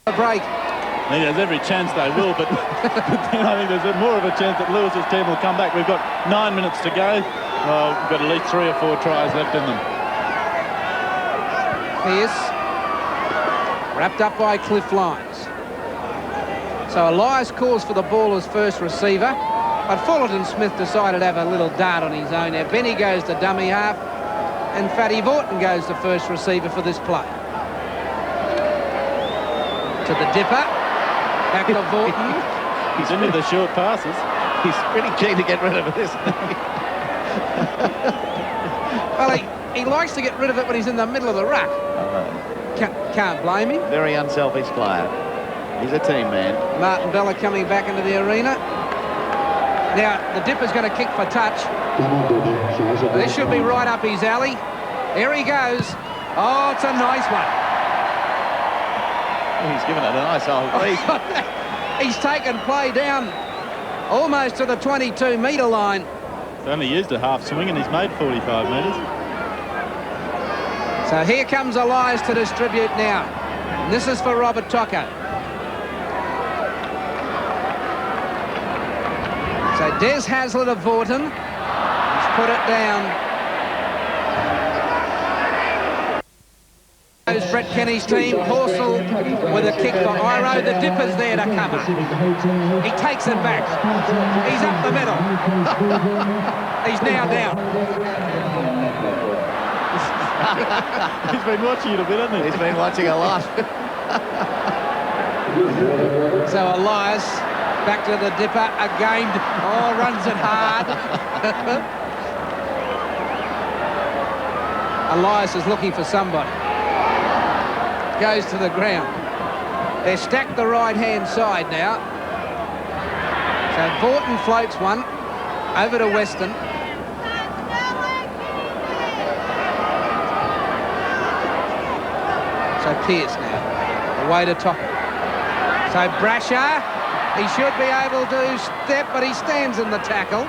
A break. I think there's every chance they will, but then I think there's more of a chance that Lewis's team will come back. We've got 9 minutes to go. We've got at least 3 or 4 tries left in them. Pearce, wrapped up by Cliff Lyons. So Elias calls for the ball as first receiver, but Fullerton Smith decided to have a little dart on his own there. Benny goes to dummy half, and Fatty Vaughton goes to first receiver for this play. To the Dipper. Back to Vaughton. He's into the short passes. He's pretty keen to get rid of it, isn't he? Well, he likes to get rid of it when he's in the middle of the ruck. Can't blame him. Very unselfish player. He's a team man. Martin Bella coming back into the arena. Now, the Dipper's going to kick for touch. This should be right up his alley. Here he goes. Oh, it's a nice one. He's given it a nice old lead. He's taken play down almost to the 22-metre line. He's only used a half swing and he's made 45 metres. So here comes Elias to distribute now. And this is for Robert Tocco. So Des Hasler to Vaughton. He's put it down. Brett Kenny's team. Horsell with a kick for Iro. The Dipper's there to cover. He takes it back. He's up the middle. He's now down. He's been watching it a bit, hasn't he? He's been watching a lot. So Elias back to the Dipper again. Oh, runs it hard. Elias is looking for somebody. Goes to the ground. They're stacked the right-hand side now. So Vaughton floats one over to Weston. So Pearce now, away to Tocco. So Brasher, he should be able to step, but he stands in the tackle.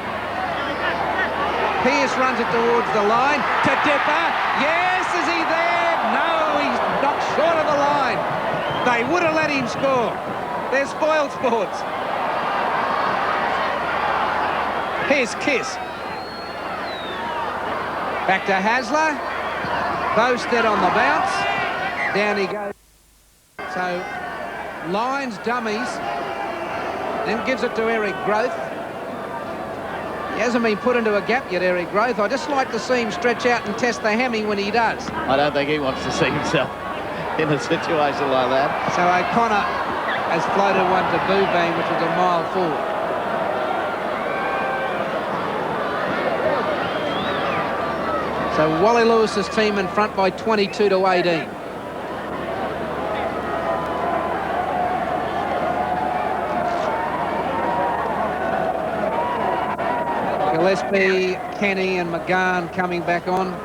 Pearce runs it towards the line to Dipper. Yes, is he there? No, he's knocked short of the line. They would have let him score. They're spoiled sports. Here's Kiss. Back to Hasler. Boasted on the bounce. Down he goes. So Lyons dummies. then gives it to Eric Growth. He hasn't been put into a gap yet, Eric Growth. I just like to see him stretch out and test the hammy when he does. I don't think he wants to see himself in a situation like that. So O'Connor has floated one to Boubane, which was a mile forward. So Wally Lewis's team in front by 22 to 18. Gillespie, Kenny and McGahn coming back on.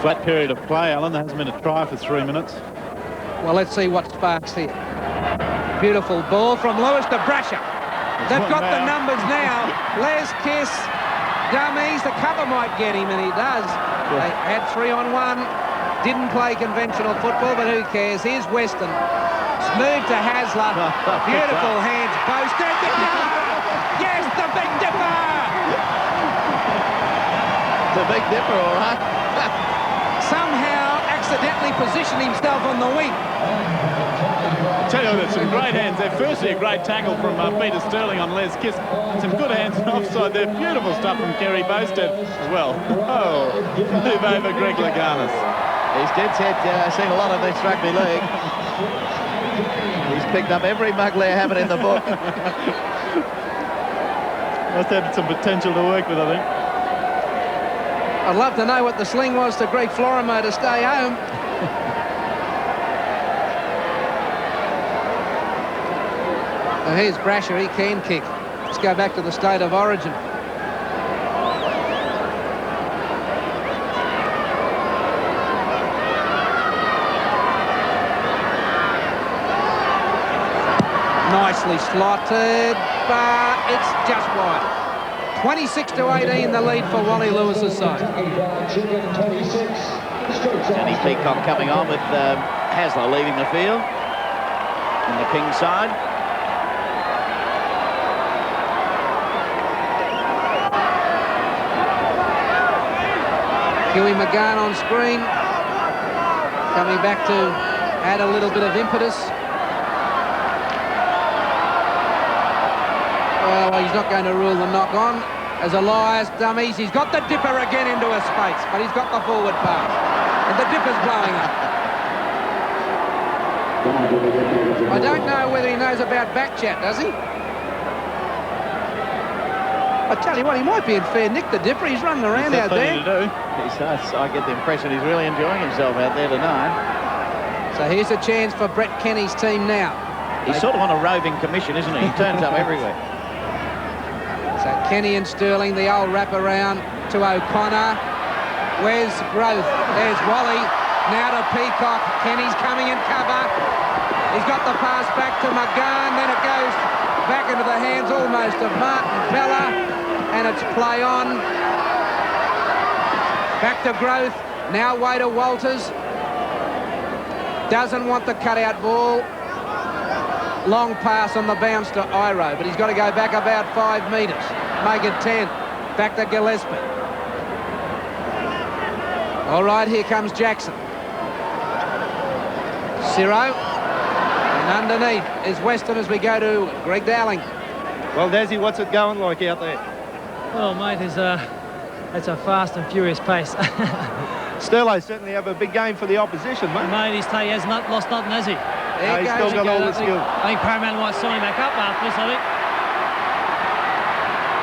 Flat period of play, Alan. There hasn't been a try for 3 minutes. Well, let's see what sparks here. Beautiful ball from Lewis to Brasher. They've got the numbers now. Les Kiss, dummies. The cover might get him, and he does. Yeah. They had 3-on-1. Didn't play conventional football, but who cares? Here's Weston. Smooth to Hasler. Beautiful hands. Boasted. Yes, the Big Dipper! The Big Dipper, all right. Somehow accidentally positioned himself on the wing. I tell you, there's some great hands there. Firstly, a great tackle from Peter Sterling on Les Kiss. Some good hands offside there. Beautiful stuff from Kerry Bosted as well. Oh, move over Greg Laganis. He's dead set, seen a lot of this rugby league. He's picked up every mug layer habit in the book. Must have some potential to work with, I think. I'd love to know what the sling was to Greg Florimo to stay home. So here's Brasher, he can kick. Let's go back to the state of origin. Nicely slotted, but it's just wide. 26 to 18, the lead for Wally Lewis's side. Johnny Peacock coming on with Hasler leaving the field on the King's side. Huey McGahn on screen, coming back to add a little bit of impetus. Well, he's not going to rule the knock on. As Elias dummies, he's got the dipper again into a space, but he's got the forward pass. And the dipper's blowing up. I don't know whether he knows about back chat, does he? I tell you what, he might be in fair nick, the dipper. He's running around out there. I get the impression he's really enjoying himself out there tonight. So here's a chance for Brett Kenny's team now. He's sort of on a roving commission, isn't he? He turns up everywhere. So Kenny and Sterling, the old wraparound to O'Connor. Where's Growth? There's Wally. Now to Peacock. Kenny's coming in cover. He's got the pass back to McGahn. Then it goes back into the hands almost of Martin Bella. And it's play on. Back to Growth. Now way to Walters. Doesn't want the cutout ball. Long pass on the bounce to Iro, but he's got to go back about 5 metres. Make it 10. Back to Gillespie. All right, here comes Jackson. Ciro. And underneath is Weston as we go to Greg Dowling. Well, Dazzy, what's it going like out there? Well, mate, it's a fast and furious pace. Sterling certainly have a big game for the opposition, mate. Mate, he has not lost nothing, has he? No, he's still got all the skill. I think Parramatta might sign him back up after this, I think.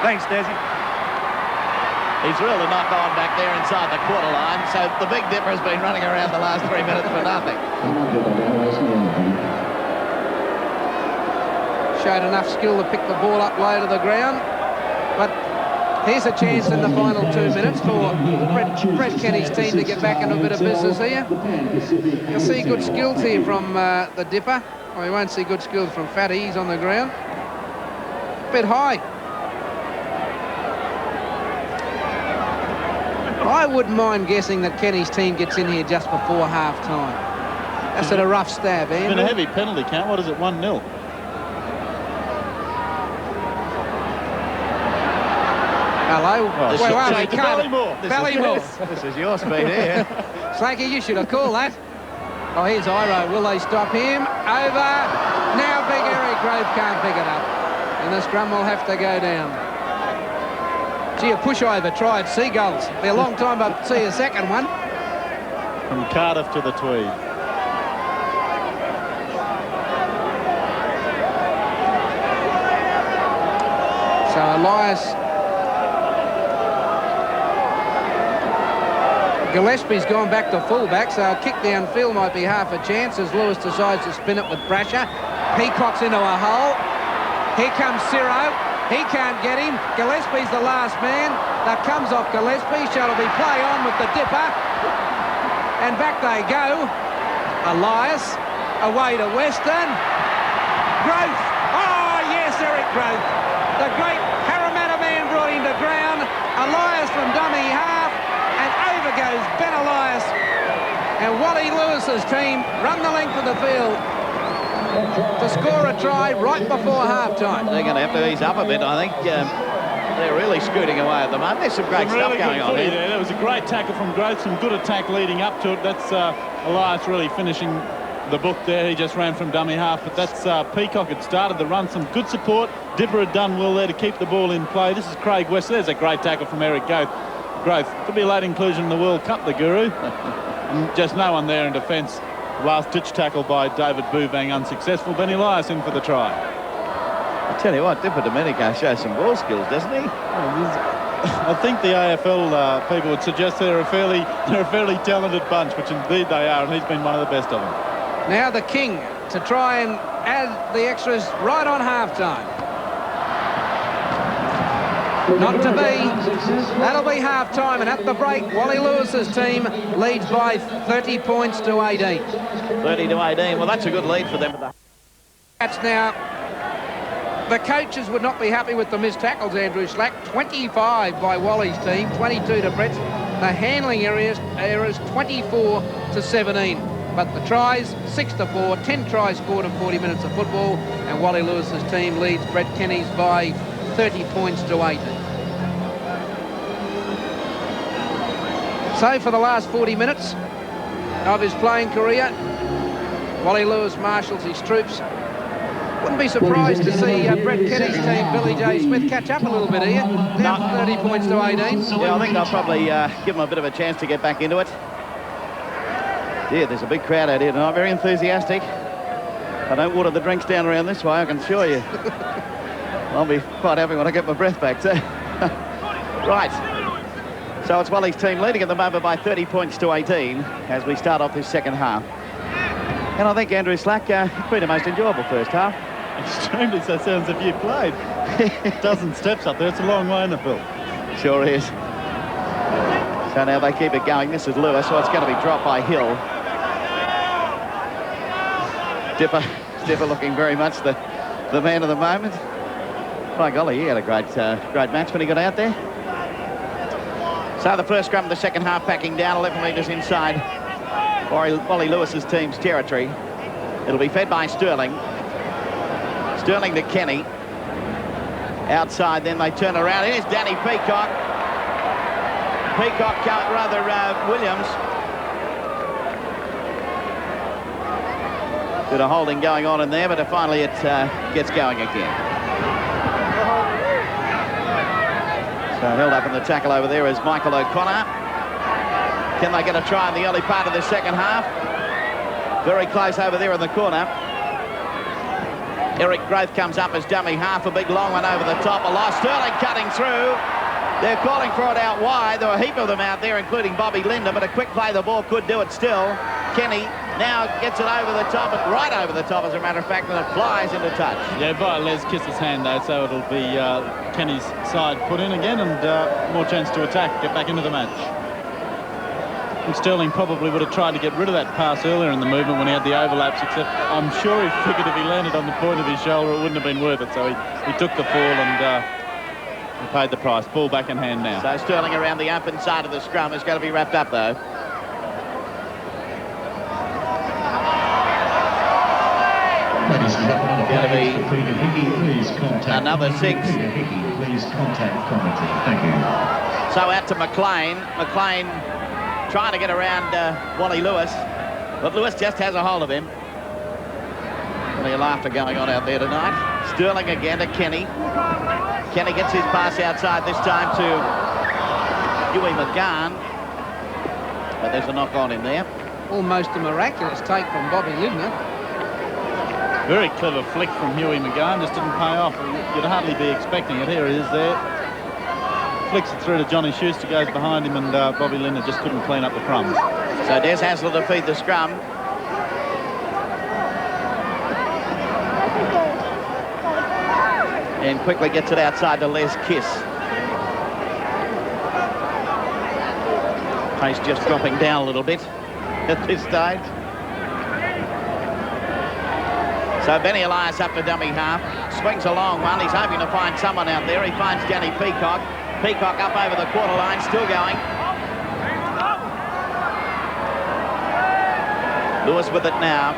Thanks, Dazzy. He's reeled a knock on back there inside the quarter line, so the Big Dipper has been running around the last 3 minutes for nothing. Showed enough skill to pick the ball up low to the ground, but here's a chance in the final 2 minutes for Brett Kenny's team to get back into a bit of business here. You'll see good skills here from the Dipper. Well, you won't see good skills from Fatty. He's on the ground. A bit high. I wouldn't mind guessing that Kenny's team gets in here just before half-time. That's at a rough stab, Andrew. It's been a heavy penalty count. What is it, 1-0? Hello. Oh, Wait, Ballymore. Ballymore. This is your speed here. Slakey, you should have called that. Oh, here's Iro. Will they stop him? Over. Now Big Eric Eric Grove can't pick it up. And the scrum will have to go down. Gee, a pushover try at Seagulls. It'll be a long time to see a second one. From Cardiff to the Tweed. So Elias Gillespie's gone back to fullback, so a kick downfield might be half a chance as Lewis decides to spin it with Brasher. Peacock's into a hole. Here comes Ciro. He can't get him. Gillespie's the last man. That comes off Gillespie. Shall be play on with the dipper. And back they go. Elias away to Western. Growth. Oh, yes, Eric Growth. The great Parramatta man brought him to ground. Elias from dummy half. And over goes Ben Elias. And Wally Lewis's team run the length of the field to score a try right before half-time. They're going to have to ease up a bit, I think. They're really scooting away at the moment. There's some great stuff going on there. There was a great tackle from Growth, some good attack leading up to it. That's Elias really finishing the book there. He just ran from dummy half, but that's Peacock had started the run. Some good support. Dipper had done well there to keep the ball in play. This is Craig West. There's a great tackle from Eric Growth. Could be a late inclusion in the World Cup, the Guru. Just no one there in defence. Last-ditch tackle by David Bouvang unsuccessful. Ben Elias in for the try. I tell you what, Dipper Domenico shows some ball skills, doesn't he? I think the AFL people would suggest they're a fairly talented bunch, which indeed they are, and he's been one of the best of them. Now the King to try and add the extras right on half-time. Not to be. That'll be half-time, and at the break, Wally Lewis's team leads by 30 points to 18. 30 to 18. Well, that's a good lead for them. That's now. The coaches would not be happy with the missed tackles, Andrew Slack. 25 by Wally's team, 22 to Brett's. The handling errors 24 to 17. But the tries, 6 to 4, 10 tries scored in 40 minutes of football, and Wally Lewis's team leads Brett Kenny's by 30 points to 18. So for the last 40 minutes of his playing career, Wally Lewis marshals his troops. Wouldn't be surprised to see Brett Kenny's team, Billy J. Smith, catch up a little bit here. Down 30 points to 18. Yeah, I think they'll probably give them a bit of a chance to get back into it. Yeah, there's a big crowd out here tonight, very enthusiastic. I don't water the drinks down around this way, I can assure you. I'll be quite happy when I get my breath back too. Right. So it's Wally's team leading at the moment by 30 points to 18 as we start off this second half. And I think Andrew Slack, it's been the most enjoyable first half. Extremely, so sounds if you played. Dozen steps up there, it's a long way in the field. Sure is. So now they keep it going. This is Lewis, so it's going to be dropped by Hill. Dipper looking very much the man of the moment. By golly, he had a great match when he got out there. So the first scrum of the second half packing down 11 metres inside Wally Lewis's team's territory. It'll be fed by Sterling. Sterling to Kenny. Outside, then they turn around. Here's Danny Peacock. Williams. Bit of holding going on in there, but finally it gets going again. So held up in the tackle over there is Michael O'Connor. Can they get a try in the early part of the second half? Very close over there in the corner. Eric Growth comes up as dummy half, a big long one over the top. Elias Sterling cutting through. They're calling for it out wide. There were a heap of them out there, including Bobby Linder, but a quick play, the ball could do it still. Kenny now gets it over the top, and right over the top, as a matter of fact, and it flies into touch. Yeah, by Les Kiss's hand, though, so it'll be Kenny's side put in again, and more chance to attack, get back into the match. And Sterling probably would have tried to get rid of that pass earlier in the movement when he had the overlaps, except I'm sure he figured if he landed on the point of his shoulder, it wouldn't have been worth it, so he took the fall and he paid the price. Ball back in hand now. So Sterling around the open side of the scrum is going to be wrapped up, though. Ladies and gentlemen, please contact another 6. Please contact committee. Thank you. So out to McLean. McLean trying to get around Wally Lewis, but Lewis just has a hold of him. And Certainly a laughter going on out there tonight. Sterling again to Kenny. Kenny gets his pass outside this time to Huey McGahn. But there's a knock on in there. Almost a miraculous take from Bobby Lindner. Very clever flick from Huey McGahn, just didn't pay off. You'd hardly be expecting it. Here he is there. Flicks it through to Johnny Schuster, goes behind him, and Bobby Lindner just couldn't clean up the crumbs. So Des Hasler to feed the scrum. And quickly gets it outside to Les Kiss. Pace just dropping down a little bit at this stage. So Benny Elias up to dummy half. Swings a long one. He's hoping to find someone out there. He finds Danny Peacock. Peacock up over the quarter line, still going. Lewis with it now.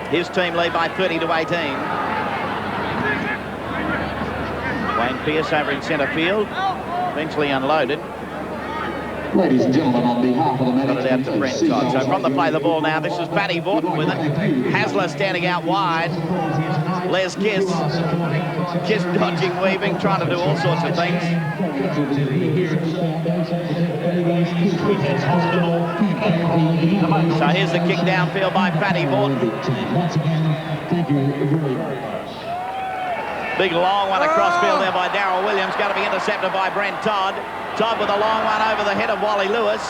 His team lead by 30 to 18. Wayne Pearce over in centre field. Eventually unloaded. Ladies and gentlemen, on behalf of the Got it out to Brent Todd. So from the play the ball now, this is Paddy Vorton with it. Hasler standing out wide. Les Kiss. Kiss dodging, weaving, trying to do all sorts of things. So here's the kick downfield by Paddy Vorton. Big long one across field there by Darryl Williams. Got to be intercepted by Brent Todd. Todd with a long one over the head of Wally Lewis.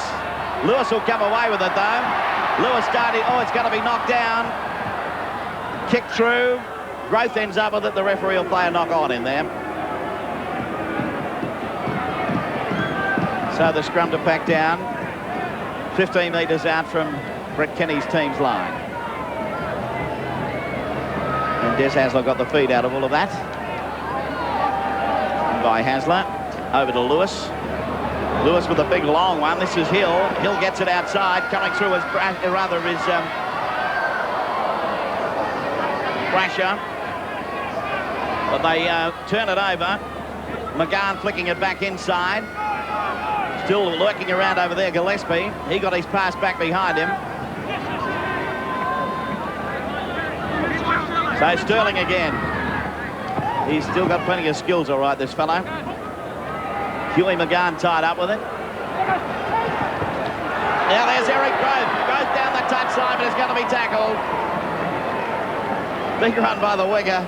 Lewis will come away with it though. Lewis starting, oh, it's going to be knocked down. Kick through. Growth ends up with it. The referee will play a knock on in there. So the scrum to pack down. 15 metres out from Brett Kenny's team's line. And Des Hasler got the feed out of all of that. By Hasler. Over to Lewis. Lewis with a big long one. This is Hill. Hill gets it outside. Coming through as Brasher. But they turn it over. McGahn flicking it back inside. Still lurking around over there, Gillespie. He got his pass back behind him. So Sterling again. He's still got plenty of skills, all right, this fellow. Huey McGahn tied up with it. Now there's Eric Grove. Grove down the touchline, but it's going to be tackled. Big run by the winger.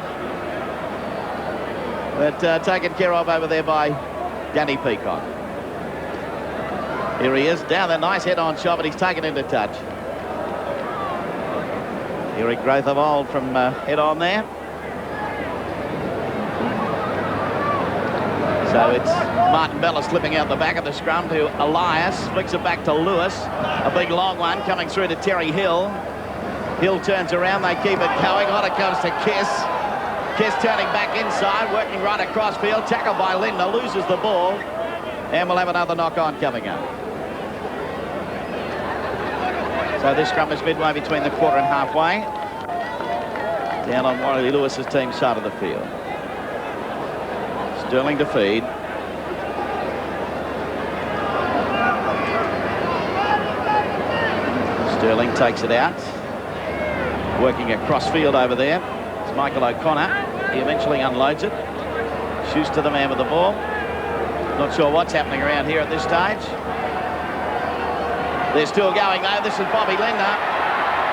But taken care of over there by Danny Peacock. Here he is, down there, nice head-on shot, but he's taken into touch. Eric Grove of old from head-on there. So it's Martin Bella slipping out the back of the scrum to Elias. Flicks it back to Lewis. A big long one coming through to Terry Hill. Hill turns around. They keep it going. On it comes to Kiss. Kiss turning back inside. Working right across field. Tackled by Lindner. Loses the ball. And we'll have another knock-on coming up. So this scrum is midway between the quarter and halfway. Down on Wally Lewis's team's side of the field. Sterling to feed. Sterling takes it out. Working across field over there. It's Michael O'Connor. He eventually unloads it. Shoots to the man with the ball. Not sure what's happening around here at this stage. They're still going though. This is Bobby Lindner.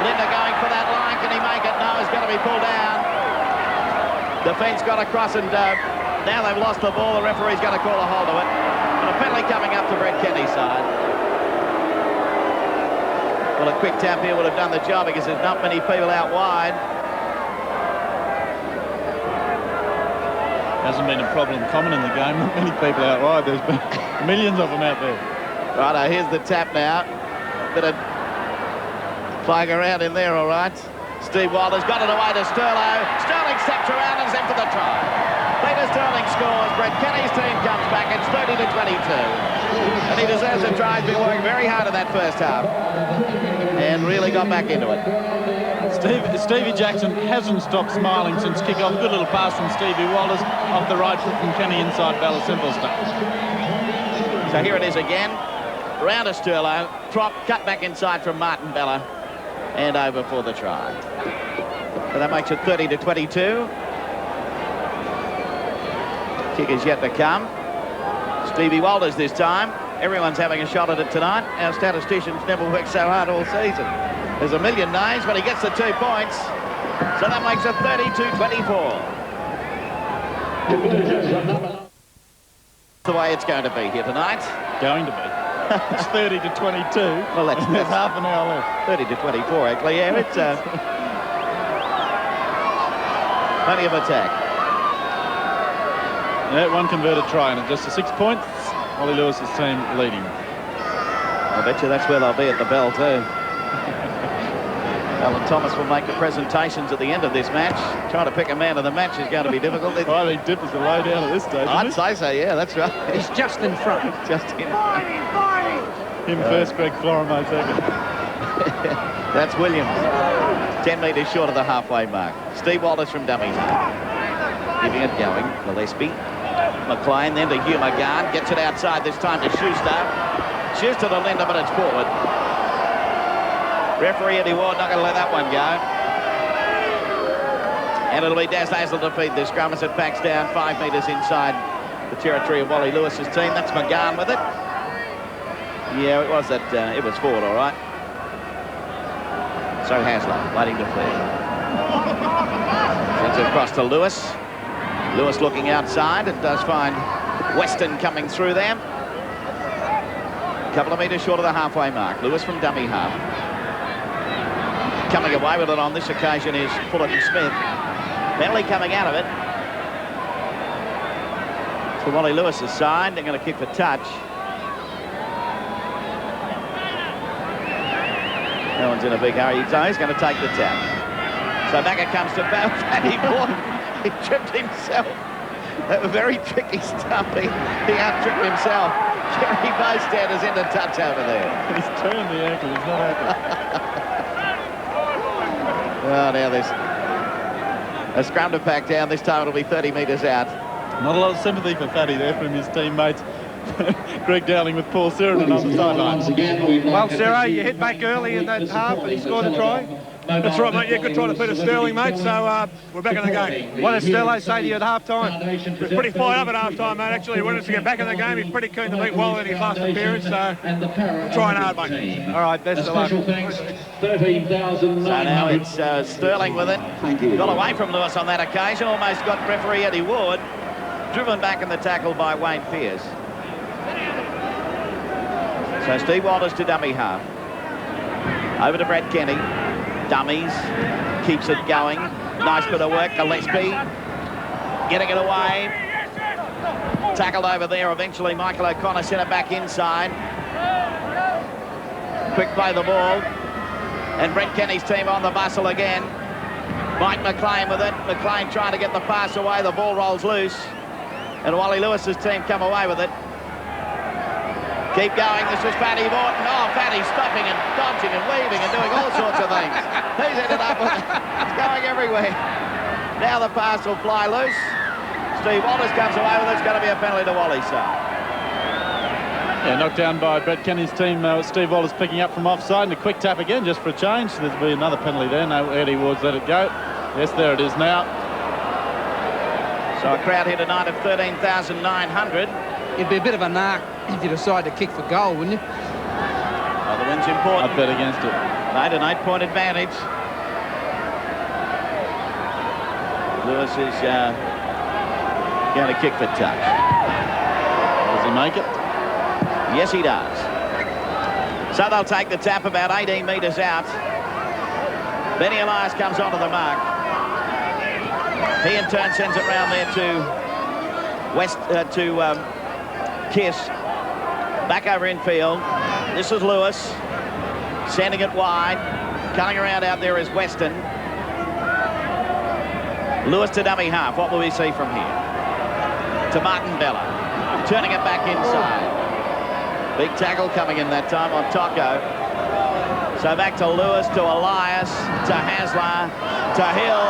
Lindner going for that line. Can he make it? No, it's going to be pulled down. Defence got across and now they've lost the ball. The referee's going to call a hold of it. And a penalty coming up to Brett Kenny's side. Well, a quick tap here would have done the job because there's not many people out wide. Hasn't been a problem common in the game. Not many people out wide. There's been millions of them out there. Righto, here's the tap now. Bit of flying around in there, all right. Steve Wilder's got it away to Sterling. Sterling steps around and is in for the try. Peter Sterling scores. Brett Kenny's team comes back. It's 30 to 22. And he deserves a try. He's been working very hard in that first half. And really got back into it. Stevie Jackson hasn't stopped smiling since kick-off. Good little pass from Stevie Walters off the right foot from Kenny inside Bella Simple stuff. So here it is again. Round to Sterlo. Drop, cut back inside from Martin Bella. And over for the try. So that makes it 30-22. Kick is yet to come. Stevie Walters this time. Everyone's having a shot at it tonight. Our statisticians never worked so hard all season. There's a million names, but he gets the 2 points. So that makes it 32-24. The way it's going to be here tonight. Going to be. It's 30-22. Well, that's half an hour left. 30-24, actually. Yeah, it's plenty of attack. Yeah, one converted try and just to 6 points. Wally Lewis's team leading. I bet you that's where they'll be at the bell too. Alan Thomas will make the presentations at the end of this match. Trying to pick a man of the match is going to be difficult. I think Dipper's a low down at this stage. I'd say so, yeah, that's right. He's just in front. Just in front. Him first, Greg Florimo second. That's Williams. 10 metres short of the halfway mark. Steve Walters from dummy. Giving it going. Gillespie. McLean then to Hugh McGann. Gets it outside this time to Schuster. Schuster to Linda, but it's forward. Referee Eddie Ward not going to let that one go. And it'll be Daz Hazel to feed the scrum as it backs down 5 metres inside the territory of Wally Lewis's team. That's McGann with it. Yeah, it was that. It was forward, all right. So Hasler waiting to feed. Sends it across to Lewis. Lewis looking outside and does find Weston coming through there. A couple of metres short of the halfway mark. Lewis from dummy half. Coming away with it on this occasion is Fullerton Smith. Bentley coming out of it. To Wally Lewis's side. They're going to kick for touch. No one's in a big hurry. So he's going to take the tap. So back it comes to Fatty Boy. He tripped himself. A very tricky stuff. He out-tripped himself. Jerry Bostad is in the touch over there. He's turned the ankle. He's not happy. Oh, now there's a scrum to pack down. This time it'll be 30 metres out. Not a lot of sympathy for Fatty there from his teammates. Greg Dowling with Paul Sirenen on the sideline. Well, Sarah, you hit back early in that half and he scored a try. That's right, mate. Yeah, good try to Peter Sterling, mate. So we're back in the game. What did Sterling say to you at half-time? He was pretty fired up at half-time, mate. Actually, he wanted us to get back in the game. He's pretty keen to beat Wally in his last appearance, so we're trying hard, mate. All right, best of luck. So now it's Sterling with it. Got away from Lewis on that occasion. Almost got referee Eddie Ward. Driven back in the tackle by Wayne Pearce. So Steve Walters to dummy half. Over to Brett Kenny. Dummies. Keeps it going. Nice bit of work. Gillespie. Getting it away. Tackled over there. Eventually Michael O'Connor sent it back inside. Quick play the ball. And Brett Kenny's team on the bustle again. Mike McLean with it. McLean trying to get the pass away. The ball rolls loose. And Wally Lewis's team come away with it. Keep going. This was Fatty Morton. Oh, Fatty stopping and dodging and weaving and doing all sorts of things. He's ended up with it. It's going everywhere. Now the pass will fly loose. Steve Walters comes away with it. It's going to be a penalty to Wally's side. Yeah, knocked down by Brett Kenny's team. Steve Walters picking up from offside and a quick tap again just for a change. There'll be another penalty there. No, Eddie Ward's let it go. Yes, there it is now. So a crowd here tonight of 13,900. It'd be a bit of a narc if you decide to kick for goal, wouldn't you? Well, the win's important. I'd bet against it. Made an 8-point advantage. Lewis is going to kick for touch. Does he make it? Yes, he does. So they'll take the tap about 18 metres out. Benny Elias comes onto the mark. He in turn sends it round there to Kiss. Back over infield. This is Lewis. Sending it wide. Coming around out there is Weston. Lewis to dummy half. What will we see from here? To Martin Bella. Turning it back inside. Big tackle coming in that time on Tocco. So back to Lewis, to Elias, to Hasler, to Hill.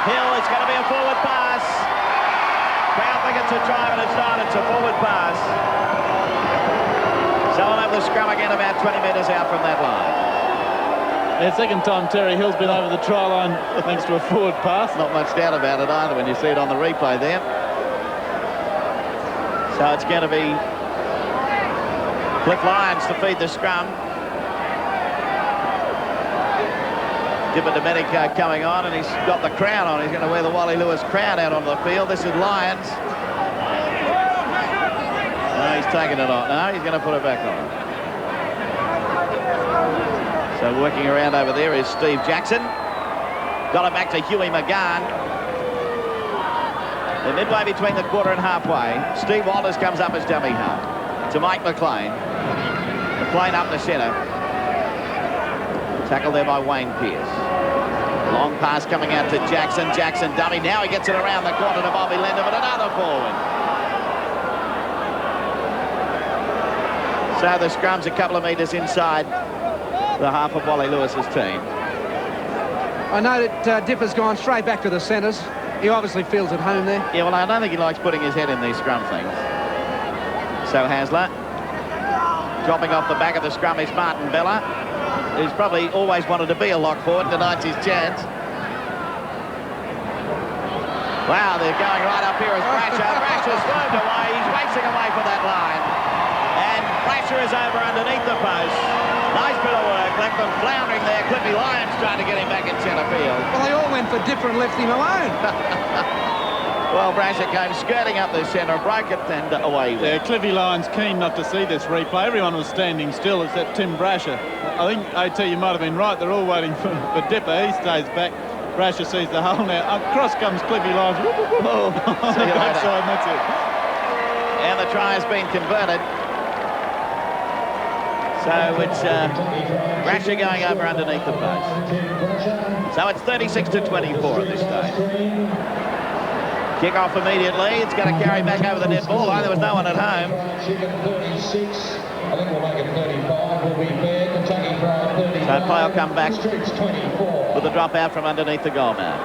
Hill, it's going to be a forward pass. Crowd think it's a try, but it's not. It's a forward pass. So we'll have the scrum again about 20 metres out from that line. Yeah, second time Terry Hill's been over the try line thanks to a forward pass. Not much doubt about it either when you see it on the replay there. So it's going to be Cliff Lyons to feed the scrum. Dipper Domenico coming on, and he's got the crown on. He's going to wear the Wally Lewis crown out on the field. This is Lyons. No, he's taking it off. No, he's going to put it back on. So working around over there is Steve Jackson. Got it back to Huey McGahn. They're midway between the quarter and halfway. Steve Walters comes up as dummy half to Mike McLean. McLean up the centre. Tackled there by Wayne Pearce. Long pass coming out to Jackson. Jackson dummy. Now he gets it around the corner to Bobby Linder, but another forward. So the scrum's a couple of metres inside the half of Wally Lewis's team. I know that Dipper's gone straight back to the centres. He obviously feels at home there. Yeah, well, I don't think he likes putting his head in these scrum things. So Hasler. Dropping off the back of the scrum is Martin Bella, who's probably always wanted to be a lock forward. Tonight's his chance. Wow, they're going right up here as Brasher. Brasher's swerved away. He's racing away for that line. And Brasher is over underneath the post. Nice bit of work. Left them floundering there. Cliffy Lyons trying to get him back in centre field. Well, they all went for Dipper and left him alone. Well, Brasher came skirting up the centre, broke it, and away he went. Yeah, Cliffy Lyons keen not to see this replay. Everyone was standing still except Tim Brasher. I think, AT, you might have been right. They're all waiting for Dipper. He stays back. Brasher sees the hole now. Across comes Cliffy Lyons. Oh, see you later. Side, that's it. And the try has been converted. So it's Brasher going over underneath the post. So it's 36-24 at this stage. Kick off immediately. It's going to carry back over the dead ball line. There was no one at home. So play will come back with a drop out from underneath the goal man.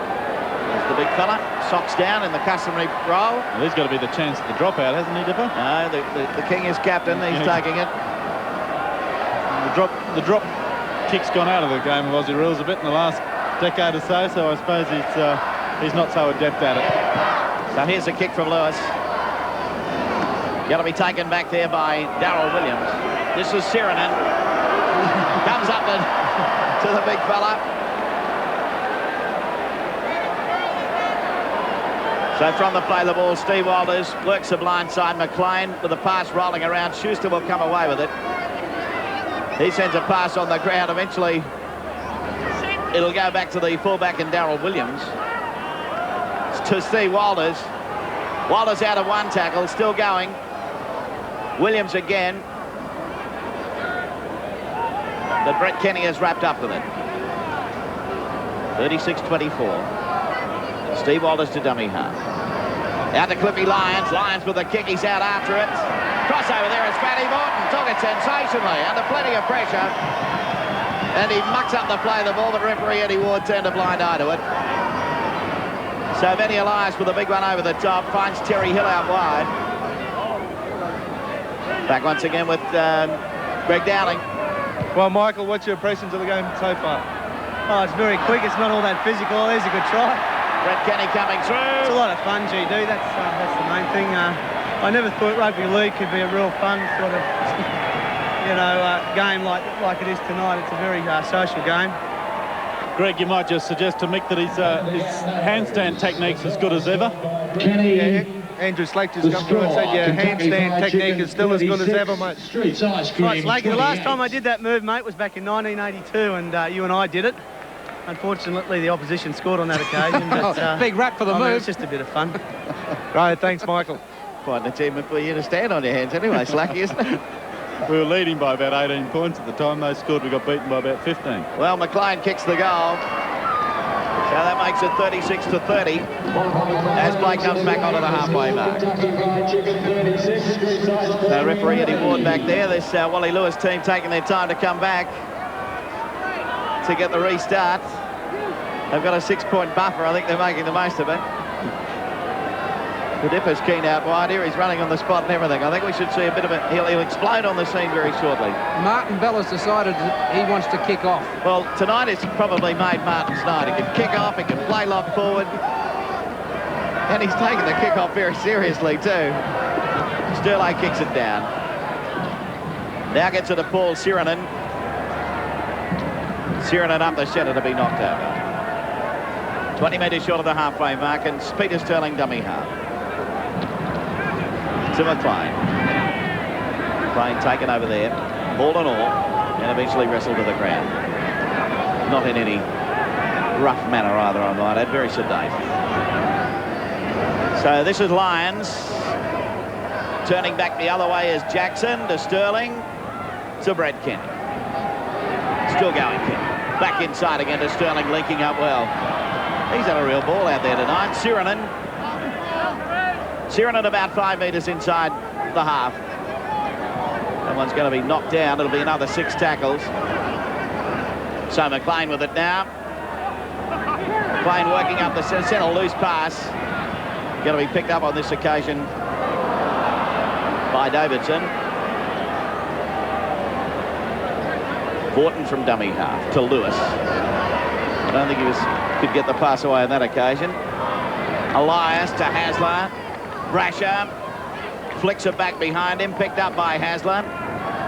There's the big fella. Socks down in the customary roll. Well, he's got to be the chance at the drop out, hasn't he, Dipper? No, the king is captain. He's taking it. The drop kick's gone out of the game of Aussie rules a bit in the last decade or so, so I suppose he's not so adept at it. So here's a kick from Lewis. Got to be taken back there by Darryl Williams. This is Sirenen. Comes up to the big fella. So from the play the ball, Steve Walters works the blind side. McLean with the pass rolling around. Schuster will come away with it. He sends a pass on the ground. Eventually, it'll go back to the fullback and Darryl Williams. It's to Steve Walters. Walters out of one tackle, still going. Williams again. But Brett Kenny has wrapped up with it. 36-24. Steve Walters to dummy half. Out to Cliffy Lyons. Lyons with the kick. He's out after it. Crossover there is Matty Morton. Took it sensationally under plenty of pressure. And he mucks up the play of the ball, but referee Eddie Ward turned a blind eye to it. So Benny Elias with a big one over the top. Finds Terry Hill out wide. Back once again with Greg Dowling. Well, Michael, what's your impressions of the game so far? Oh, it's very quick. It's not all that physical. There's a good try. Brett Kenny coming through. It's a lot of fun, GD. That's the main thing. I never thought rugby league could be a real fun sort of, game like it is tonight. It's a very social game. Greg, you might just suggest to Mick that his handstand technique's as good as ever. Yeah, Andrew Slake just come through and said, yeah, handstand technique is still as good as ever, mate. Right, Slake, the last time I did that move, mate, was back in 1982, and you and I did it. Unfortunately, the opposition scored on that occasion. But, big rap for the move. It's just a bit of fun. Right, thanks, Michael. Quite an achievement for you to stand on your hands anyway, Slacky, isn't it? We were leading by about 18 points at the time they scored. We got beaten by about 15. Well, McLean kicks the goal. So that makes it 36-30 as play comes back onto the halfway mark. So referee Eddie Ward back there. This Wally Lewis team taking their time to come back to get the restart. They've got a 6-point buffer. I think they're making the most of it. The Dipper's keen out wide here. He's running on the spot and everything. I think we should see a bit of a... He'll explode on the scene very shortly. Martin Bella's decided he wants to kick off. Well, tonight it's probably made Martin's night. He can kick off, he can play lock forward. And he's taken the kick off very seriously too. Sterling kicks it down. Now gets it to Paul Sirinen. Sirinen up the centre to be knocked over. 20 metres short of the halfway mark, and Peter Sterling dummy half. To McLean. McLean taken over there, ball and all, and eventually wrestled to the ground. Not in any rough manner either, I might add, very sedate. So this is Lyons. Turning back the other way is Jackson to Sterling to Brett Kenny. Still going Kenny. Back inside again to Sterling, linking up well. He's had a real ball out there tonight. Sirinen about 5 metres inside the half. That one's going to be knocked down. It'll be another 6 tackles. So McLean with it now. McLean working up the centre, loose pass. Going to be picked up on this occasion by Davidson. Borton from dummy half to Lewis. I don't think he could get the pass away on that occasion. Elias to Hasler. Brasher flicks it back behind him, picked up by Hasler.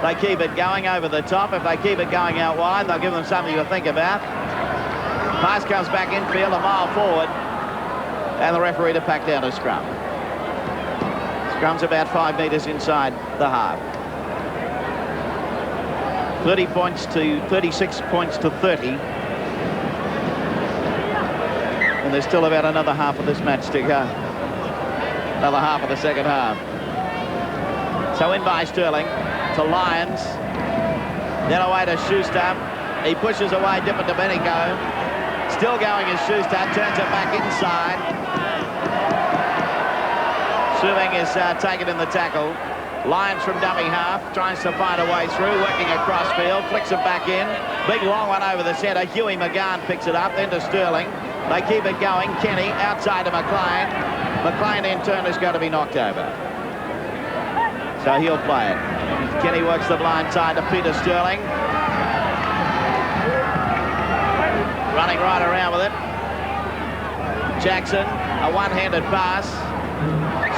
They keep it going over the top. If they keep it going out wide, they'll give them something to think about. Pass comes back infield, a mile forward, and the referee to pack down a scrum. Scrum's about 5 metres inside the half. 30 points to 36 points to 30. And there's still about another half of this match to go. Another half of the second half. So in by Sterling to Lyons. Then away to Schuster. He pushes away Dipper Domenico. Still going is Schuster. Turns it back inside. Suving is taken in the tackle. Lyons from dummy half. Tries to find a way through. Working across field. Flicks it back in. Big long one over the centre. Huey McGahn picks it up. Then to Sterling. They keep it going. Kenny outside to McLean. McLean in turn is going to be knocked over. So he'll play it. Kenny works the blind side to Peter Sterling. Running right around with it. Jackson, a one-handed pass.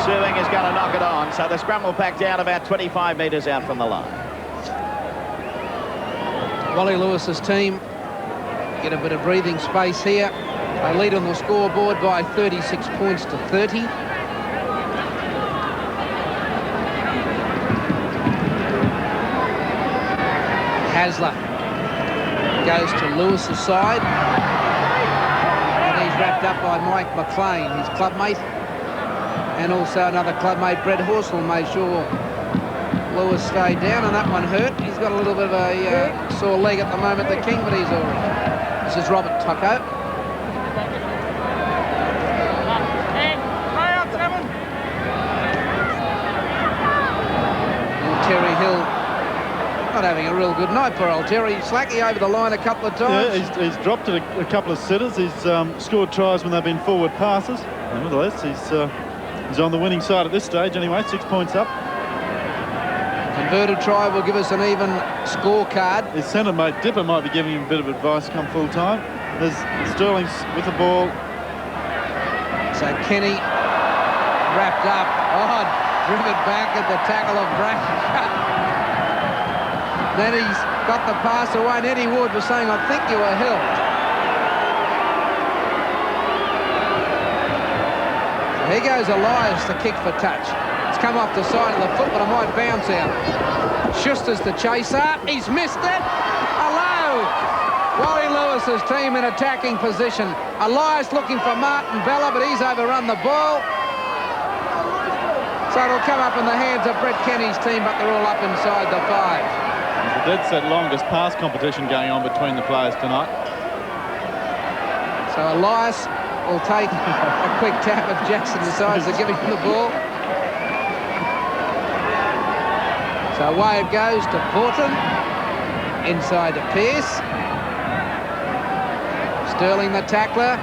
Suving is going to knock it on. So the scrum will pack down about 25 metres out from the line. Wally Lewis's team get a bit of breathing space here. They lead on the scoreboard by 36 points to 30. Hasler goes to Lewis's side. And he's wrapped up by Mike McLean, his clubmate. And also another clubmate, Brett Horsell, made sure Lewis stayed down, and that one hurt. He's got a little bit of a sore leg at the moment, the King, but he's all right. This is Robert Tucko. Terry Hill not having a real good night for old Terry. Slacky over the line a couple of times. Yeah, he's dropped it a couple of sitters. He's scored tries when they've been forward passes. Nevertheless, he's on the winning side at this stage anyway, 6 points up. Converted try will give us an even scorecard. His centre mate Dipper might be giving him a bit of advice come full time. There's Sterling's with the ball. So Kenny wrapped up. Oh, driven back at the tackle of Brasher. Then he's got the pass away, and Eddie Ward was saying, I think you were held. So here goes Elias to kick for touch. It's come off the side of the foot, but it might bounce out. Schuster's the chaser. He's missed it. Hello. Wally Lewis's team in attacking position. Elias looking for Martin Bella, but he's overrun the ball. So it'll come up in the hands of Brett Kenny's team, but they're all up inside the 5. There's a dead set longest pass competition going on between the players tonight. So Elias will take a quick tap if Jackson decides to give him the ball. So away it goes to Borton. Inside to Pearce. Sterling the tackler.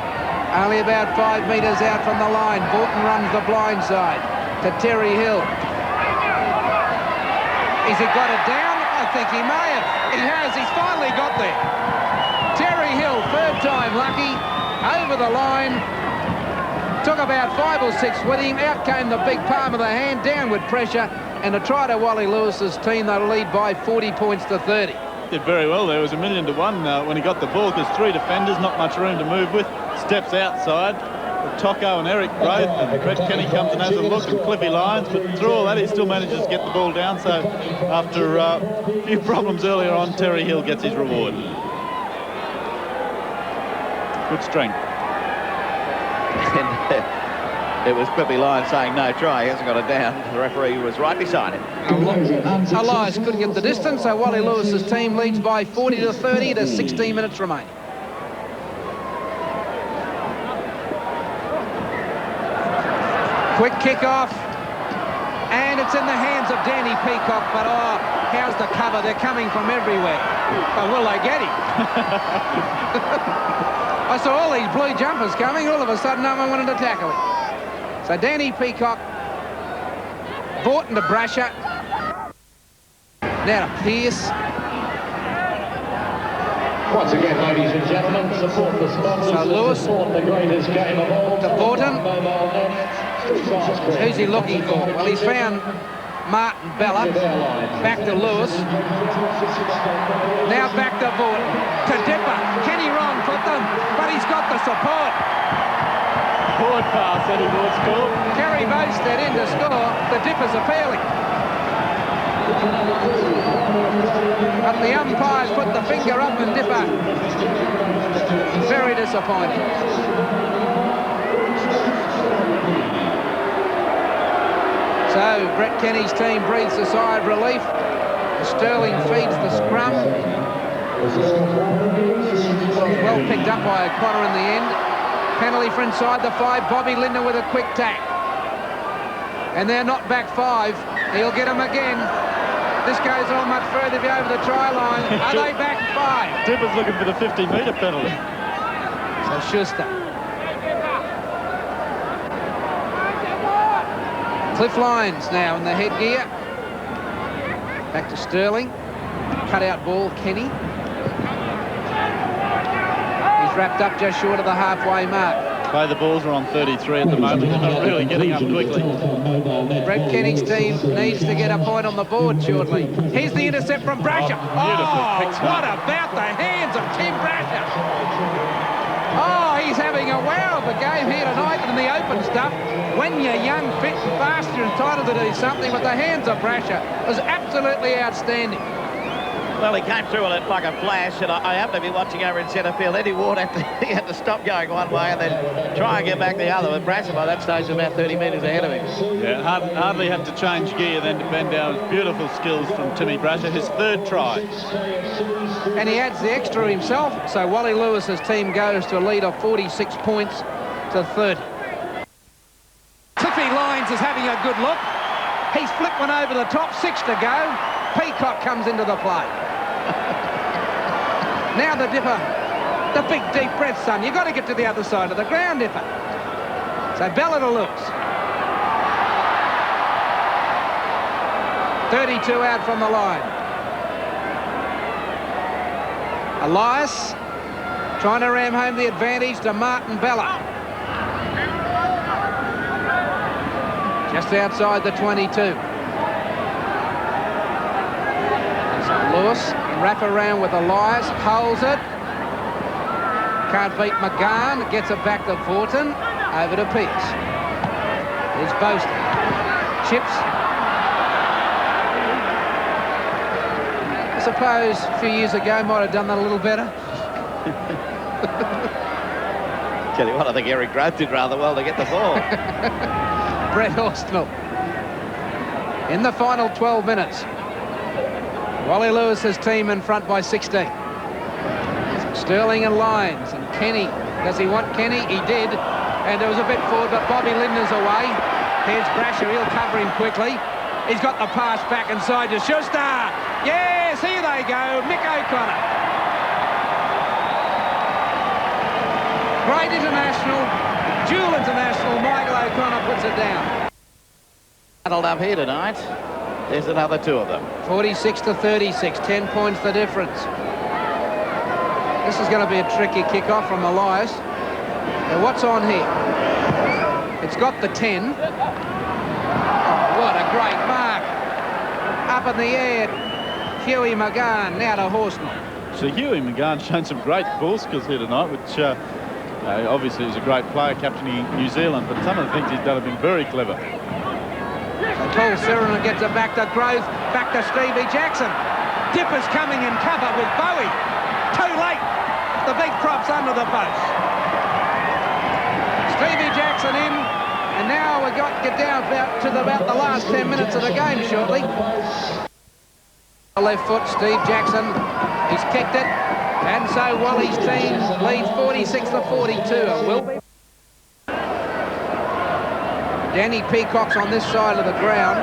Only about 5 metres out from the line. Bolton runs the blind side to Terry Hill. Has he got it down? I think he may have. He has. He's finally got there. Terry Hill, third time lucky, over the line. Took about 5 or 6 with him. Out came the big palm of the hand, downward pressure, and a try to Wally Lewis's team. They'll lead by 40 points to 30. Did very well there. It was 1,000,000 to 1 when he got the ball, because 3 defenders, not much room to move with. Steps outside. Tocco and Eric Growth, and Brett Kenny comes and has a look, and Cliffy Lyons, but through all that he still manages to get the ball down. So after a few problems earlier on, Terry Hill gets his reward. Good strength. It was Cliffy Lyons saying no try. He hasn't got it down. The referee was right beside him. Elias couldn't get the distance, so Wally Lewis's team leads by 40 to 30 to 16 minutes remaining. Quick kick-off, and it's in the hands of Danny Peacock, but oh, how's the cover? They're coming from everywhere. But will they get him? I saw all these blue jumpers coming. All of a sudden, no one wanted to tackle him. So Danny Peacock, Borton to Brasher. Now to Pearce. Once again, ladies and gentlemen, support the sponsors. So Lewis support the greatest game of all to Borton. Who's he Who's looking for? Well, he's found Martin Bella. Back to Lewis. Now back to Borton. To Dipper. Can he wrong foot them? But he's got the support. Forward pass, Eddie Ward scored. Kerry Bowstead in to score. The Dippers are failing. But the umpires put the finger up and Dipper. Very disappointing. So Brett Kenny's team breathes a sigh of relief. Sterling feeds the scrum. Well picked up by O'Connor in the end. Penalty for inside the 5. Bobby Linder with a quick tack. And they're not back 5. He'll get them again. This goes on much further if you're over the try line. Are they back 5? Dipper's looking for the 50-metre penalty. So Schuster. Cliff Lyons now in the headgear. Back to Sterling. Cut out ball, Kenny. He's wrapped up just short of the halfway mark. Play the balls are on 33 at the moment. They're not really getting up quickly. Brett Kenny's team needs to get a point on the board shortly. Here's the intercept from Brasher. Oh, what about the hands of Tim Brasher? Oh, he's having a wow of a game here tonight in the open stuff. When you're young, fit and fast, you're entitled to do something, but the hands of Brasher was absolutely outstanding. Well, he came through it like a flash, and I happened to be watching over in centre field. Eddie Ward he had to stop going one way and then try and get back the other. But Brasher, by that stage, was about 30 metres ahead of him. Yeah, hardly had to change gear then to bend down. Beautiful skills from Timmy Brasher, his 3rd try. And he adds the extra himself, so Wally Lewis's team goes to a lead of 46 points to 30. Cliffy Lyons is having a good look. He's flipped one over the top, 6 to go. Peacock comes into the play. Now the Dipper, the big deep breath, son. You've got to get to the other side of the ground, Dipper. So Bella to Lewis. 32 out from the line. Elias trying to ram home the advantage to Martin Bella. Just outside the 22. So Lewis, wrap around with Elias, holds it. Can't beat McGahn, gets it back to Vorton, over to Pearce. Here's Boaston. Chips. I suppose a few years ago might have done that a little better. Tell you what, I think Eric Growth did rather well to get the ball. Brett Horsnell. In the final 12 minutes. Wally Lewis's team in front by 16. Sterling and Lyons and Kenny. Does he want Kenny? He did. And there was a bit forward, but Bobby Linder's away. Here's Brasher. He'll cover him quickly. He's got the pass back inside to Schuster. Yes, here they go. Mick O'Connor. Great international, dual international, Michael O'Connor puts it down. Huddled up here tonight. There's another two of them. 46 to 36, 10 points the difference. This is going to be a tricky kick-off from Elias. Now, what's on here? It's got the 10. Oh, what a great mark. Up in the air, Huey McGann, now to Horsnell. So Huey McGann shown some great ball skills here tonight, which obviously is a great player captaining New Zealand, but some of the things he's done have been very clever. Paul Sirenen gets it back to Grove, back to Stevie Jackson. Dipper's coming in cover with Bowie. Too late. The big prop's under the post. Stevie Jackson in, and now we've got to get down to about the last 10 minutes of the game shortly. Left foot, Steve Jackson. He's kicked it, and so Wally's team leads 46 to 42. It will be. Danny Peacock's on this side of the ground,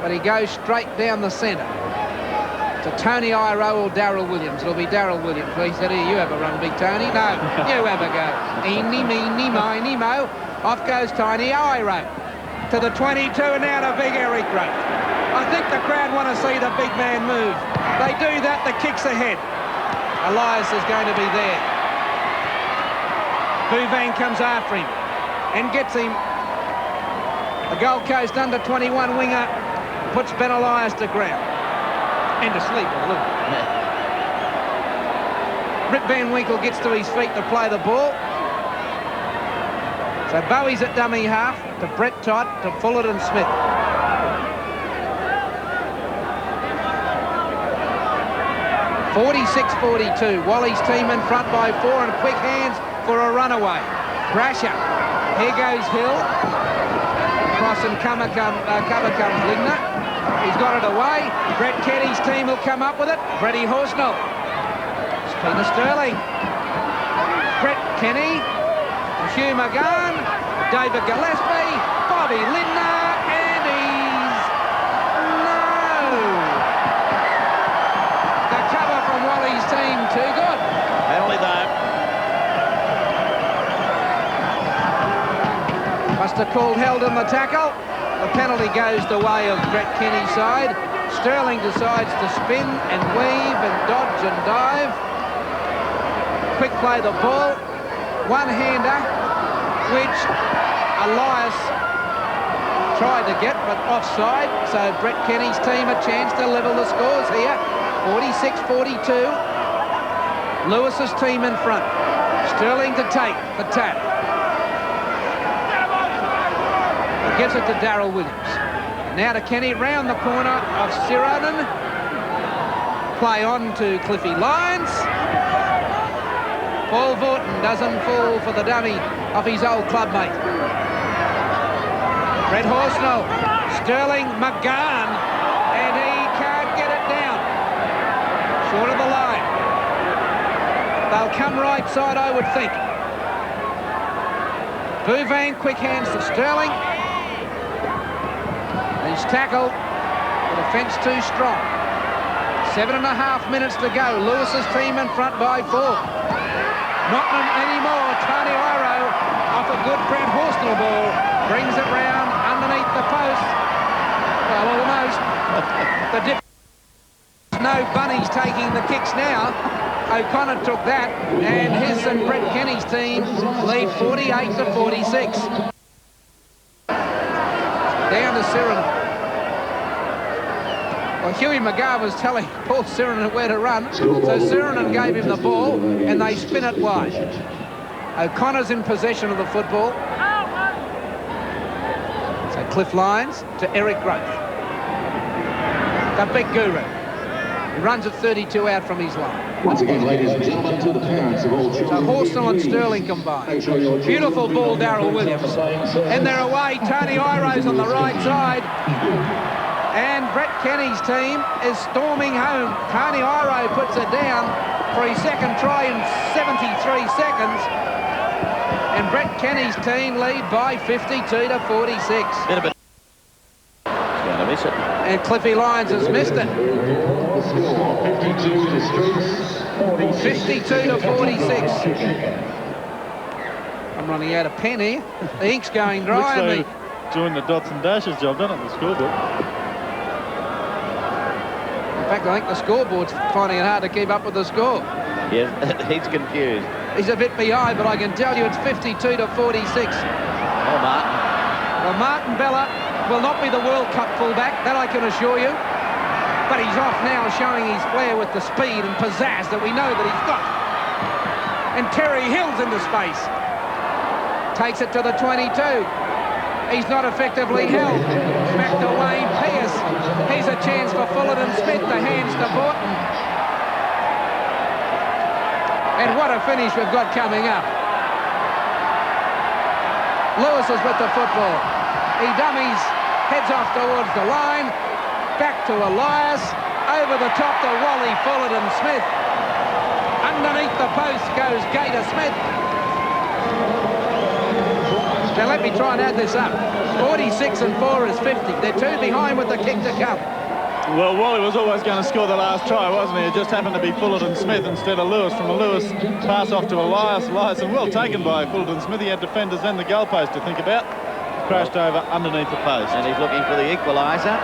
but he goes straight down the centre to Tony Iro or Darryl Williams. It'll be Darryl Williams. He said, here, you have a run, big Tony. No, you have a go. Eeny, meeny, miny, mo. Off goes Tony Iro to the 22, and now to big Eric Rowe. I think the crowd want to see the big man move. They do that, the kick's ahead. Elias is going to be there. Bouvin comes after him and gets him. The Gold Coast under-21 winger puts Ben Elias to ground. And to sleep a little. Rip Van Winkle gets to his feet to play the ball. So Bowie's at dummy half to Brett Todd, to Fullerton Smith. (46-42). Wally's team in front by 4, and quick hands for a runaway. Brasher. Here goes Hill. Cross and cover comes Ligner. He's got it away. Brett Kenny's team will come up with it. Freddie Horsnell. It's Peter Sterling. Brett Kenny. Hugh McGann. David Gillespie. Bobby Lindner. And he's... No! The cover from Wally's team, too good. Penalty though. Must have called held in the tackle. The penalty goes the way of Brett Kenny's side. Sterling decides to spin and weave and dodge and dive. Quick play the ball. One-hander, which Elias tried to get, but offside. So Brett Kenny's team a chance to level the scores here. 46-42. Lewis's team in front. Sterling to take the tap. Gives it to Darryl Williams. Now to Kenny, round the corner of Sirenen. Play on to Cliffy Lyons. Paul Vaughton doesn't fall for the dummy of his old clubmate. Brett Horsnell, Sterling, McGann, and he can't get it down. Short of the line. They'll come right side, I would think. Bouvin, quick hands to Sterling. He's tackled. The defence too strong. 7.5 minutes to go. Lewis's team in front by 4. Not anymore. Tony Iro off a good Brett Horsnell ball. Brings it round underneath the post. Well, almost. No bunnies taking the kicks now. O'Connor took that, and his and Brett Kenny's team lead 48-46. Down to Sirenen. Well, Huey McGann was telling Paul Sirenen where to run, so Sirenen gave him the ball, and they spin it wide. O'Connor's in possession of the football. So Cliff Lyons to Eric Grove. The big guru. He runs at 32 out from his line. Once again, ladies and gentlemen, to the parents of all children. So Horsnell and Sterling combined. Beautiful ball, Darryl Williams. And they're away. Tony Iro's on the right side. And Brett Kenny's team is storming home. Tony Iro puts it down for his second try in 73 seconds. And Brett Kenny's team lead by 52-46. And Cliffy Lyons has missed it. 52-46. I'm running out of pen here. The ink's going dry on me. Doing the dots and dashes job, doesn't it, the scoreboard? In fact, I think the scoreboard's finding it hard to keep up with the score. Yes, he's confused. He's a bit behind, but I can tell you it's 52 to 46. Oh, Martin. Well, Martin Bella will not be the World Cup fullback, that I can assure you. But he's off now, showing his flair with the speed and pizzazz that we know that he's got. And Terry Hill's into space. Takes it to the 22. He's not effectively held. Back to Wayne Pearce. Here's a chance for Fullerton Smith. The hands to Borton. And what a finish we've got coming up. Lewis is with the football. He dummies, heads off towards the line. Back to Elias. Over the top to Wally Fullerton Smith. Underneath the post goes Gator Smith. Now let me try and add this up. 46 and 4 is 50. They're 2 behind with the kick to come. Well, Wally was always going to score the last try, wasn't he? It just happened to be Fullerton Smith instead of Lewis. From a Lewis pass off to Elias. Elias, and well taken by Fullerton Smith. He had defenders and the goalpost to think about. Crashed over underneath the post. And he's looking for the equaliser.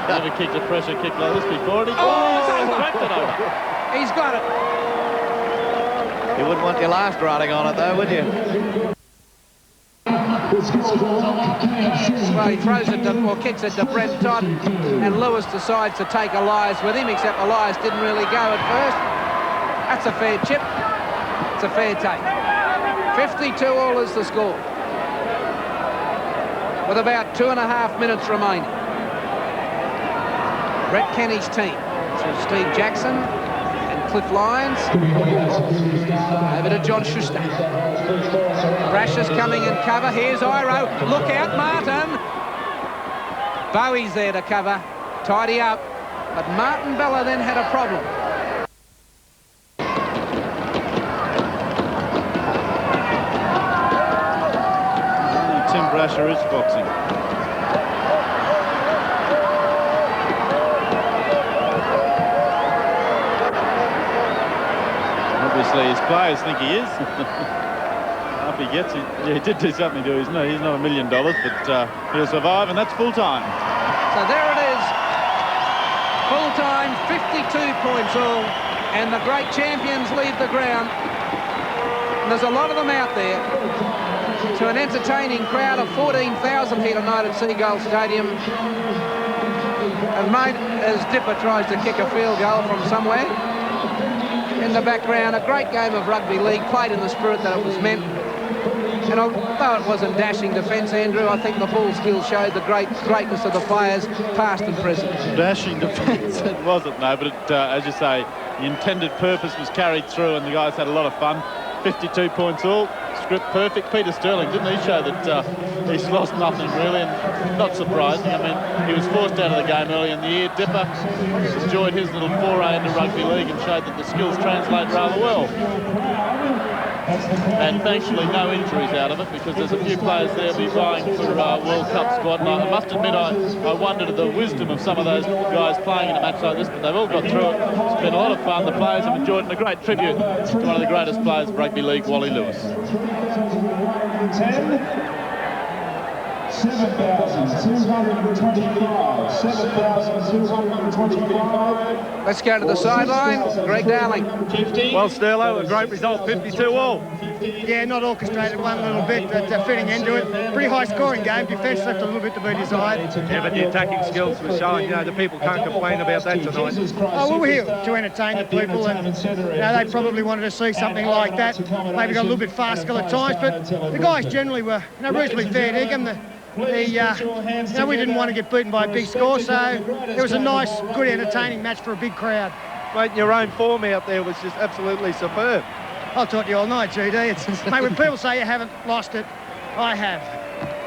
Never kicked a pressure kick like this before. And he's cracked it over. He's got it. You wouldn't want your last riding on it, though, would you? Well, he throws it to, or kicks it to Brent Todd, and Lewis decides to take Elias with him, except Elias didn't really go at first. That's a fair chip. It's a fair take. 52 all is the score, with about 2.5 minutes remaining. Brett Kenny's team. So Steve Jackson and Cliff Lyons. Over to John Schuster. Brasher's coming in cover. Here's Iro. Look out, Martin. Bowie's there to cover. Tidy up. But Martin Bella then had a problem. Tim Brasher is boxing. Obviously his players think he is. If he gets it, yeah, he did do something to his knee. He's not $1 million, but he'll survive, and that's full time. So there it is. Full time, 52 points all, and the great champions leave the ground. And there's a lot of them out there. To an entertaining crowd of 14,000 here tonight at Seagull Stadium. And mate, as Dipper tries to kick a field goal from somewhere. In the background, a great game of rugby league, played in the spirit that it was meant. And although it wasn't dashing defence, Andrew, I think the ball still showed the greatness of the players, past and present. Dashing defence, it wasn't, no, but it, as you say, the intended purpose was carried through, and the guys had a lot of fun. 52 points all, script perfect. Peter Sterling, didn't he show that he's lost nothing really, and not surprising. I mean, he was forced out of the game early in the year. Dipper enjoyed his little foray into rugby league and showed that the skills translate rather well. And thankfully no injuries out of it, because there's a few players there be vying for World Cup squad. And I must admit, I wondered at the wisdom of some of those guys playing in a match like this, but they've all got through it. It's been a lot of fun. The players have enjoyed it, and a great tribute to one of the greatest players of rugby league, Wally Lewis. 7,225. Let's go to the sideline. Greg Darling. Well, Sterlo, a great result, 52 all. Yeah, not orchestrated one little bit, but fitting into it. Pretty high scoring game. Defence left a little bit to be desired. Yeah, but the attacking skills were showing. You know, the people can't complain about that tonight. Oh, well, we're here to entertain the people, and you know, they probably wanted to see something like that. Maybe got a little bit farcical at times, but the guys generally were, you know, reasonably fair dinkum. You know, we didn't want to get beaten by a big score, so it was a nice, good, entertaining match for a big crowd. Mate, your own form out there was just absolutely superb. I'll talk to you all night, GD. Mate, when people say you haven't lost it, I have.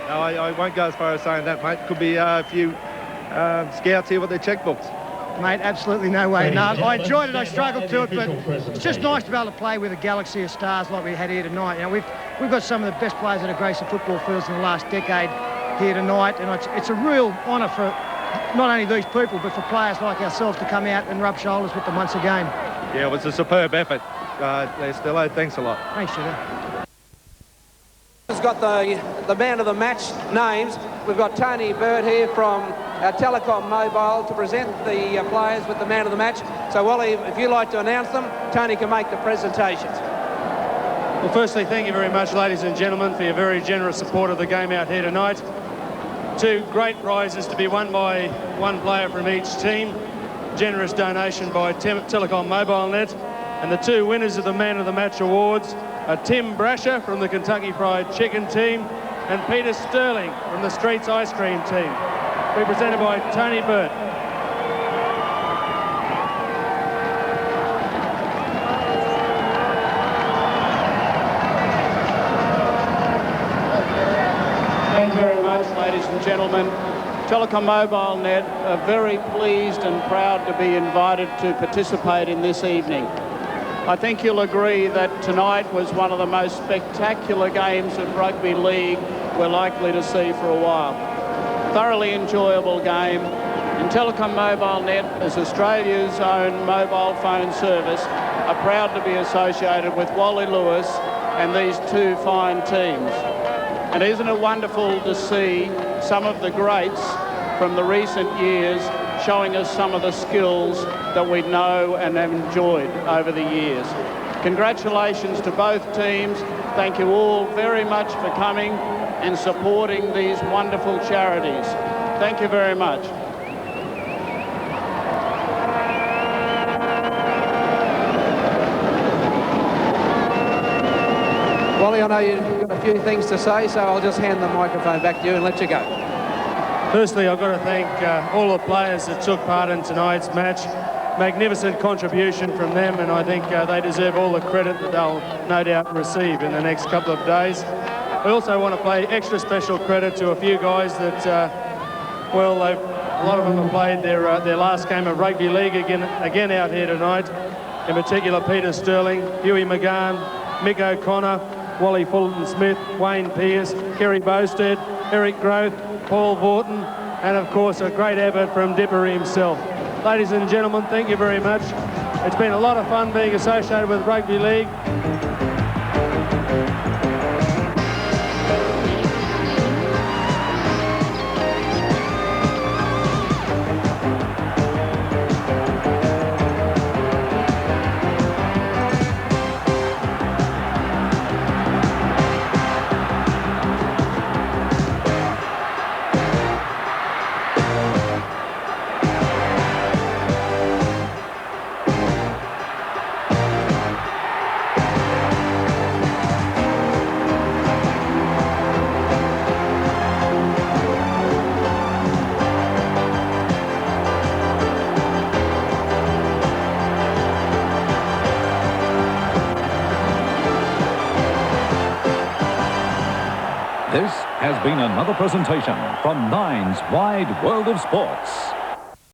No, I won't go as far as saying that, mate. Could be a few scouts here with their checkbooks. Mate, absolutely no way. No, I enjoyed it. I struggled to it, but it's just nice to be able to play with a galaxy of stars like we had here tonight. You know, we've got some of the best players that have graced the football fields in the last decade here tonight, and it's a real honour for not only these people, but for players like ourselves to come out and rub shoulders with them once again. Yeah, it was a superb effort. Stello, thanks a lot. Thanks, Shooter. has got the man of the match names. We've got Tony Bird here from Telecom Mobile to present the players with the man of the match. So, Wally, if you'd like to announce them, Tony can make the presentations. Well, firstly, thank you very much, ladies and gentlemen, for your very generous support of the game out here tonight. 2 great prizes to be won by one player from each team. Generous donation by Telecom Mobile Net. And the 2 winners of the Man of the Match awards are Tim Brasher from the Kentucky Fried Chicken team and Peter Sterling from the Streets Ice Cream team. Represented by Tony Burt. Thank you very much, ladies and gentlemen. Telecom Mobile Net are very pleased and proud to be invited to participate in this evening. I think you'll agree that tonight was one of the most spectacular games of rugby league we're likely to see for a while. Thoroughly enjoyable game, and Telecom Mobile Net, as Australia's own mobile phone service, are proud to be associated with Wally Lewis and these 2 fine teams. And isn't it wonderful to see some of the greats from the recent years showing us some of the skills that we know and have enjoyed over the years. Congratulations to both teams. Thank you all very much for coming and supporting these wonderful charities. Thank you very much. Wally, I know you've got a few things to say, so I'll just hand the microphone back to you and let you go. Firstly, I've got to thank all the players that took part in tonight's match. Magnificent contribution from them, and I think they deserve all the credit that they'll no doubt receive in the next couple of days. I also want to pay extra special credit to a few guys that, a lot of them have played their last game of rugby league again out here tonight. In particular, Peter Sterling, Huey McGahn, Mick O'Connor, Wally Fulton-Smith, Wayne Pearce, Kerry Bosted, Eric Groth, Paul Vorton, and of course a great effort from Dipper himself. Ladies and gentlemen, thank you very much. It's been a lot of fun being associated with rugby league. This has been another presentation from Nine's Wide World of Sports.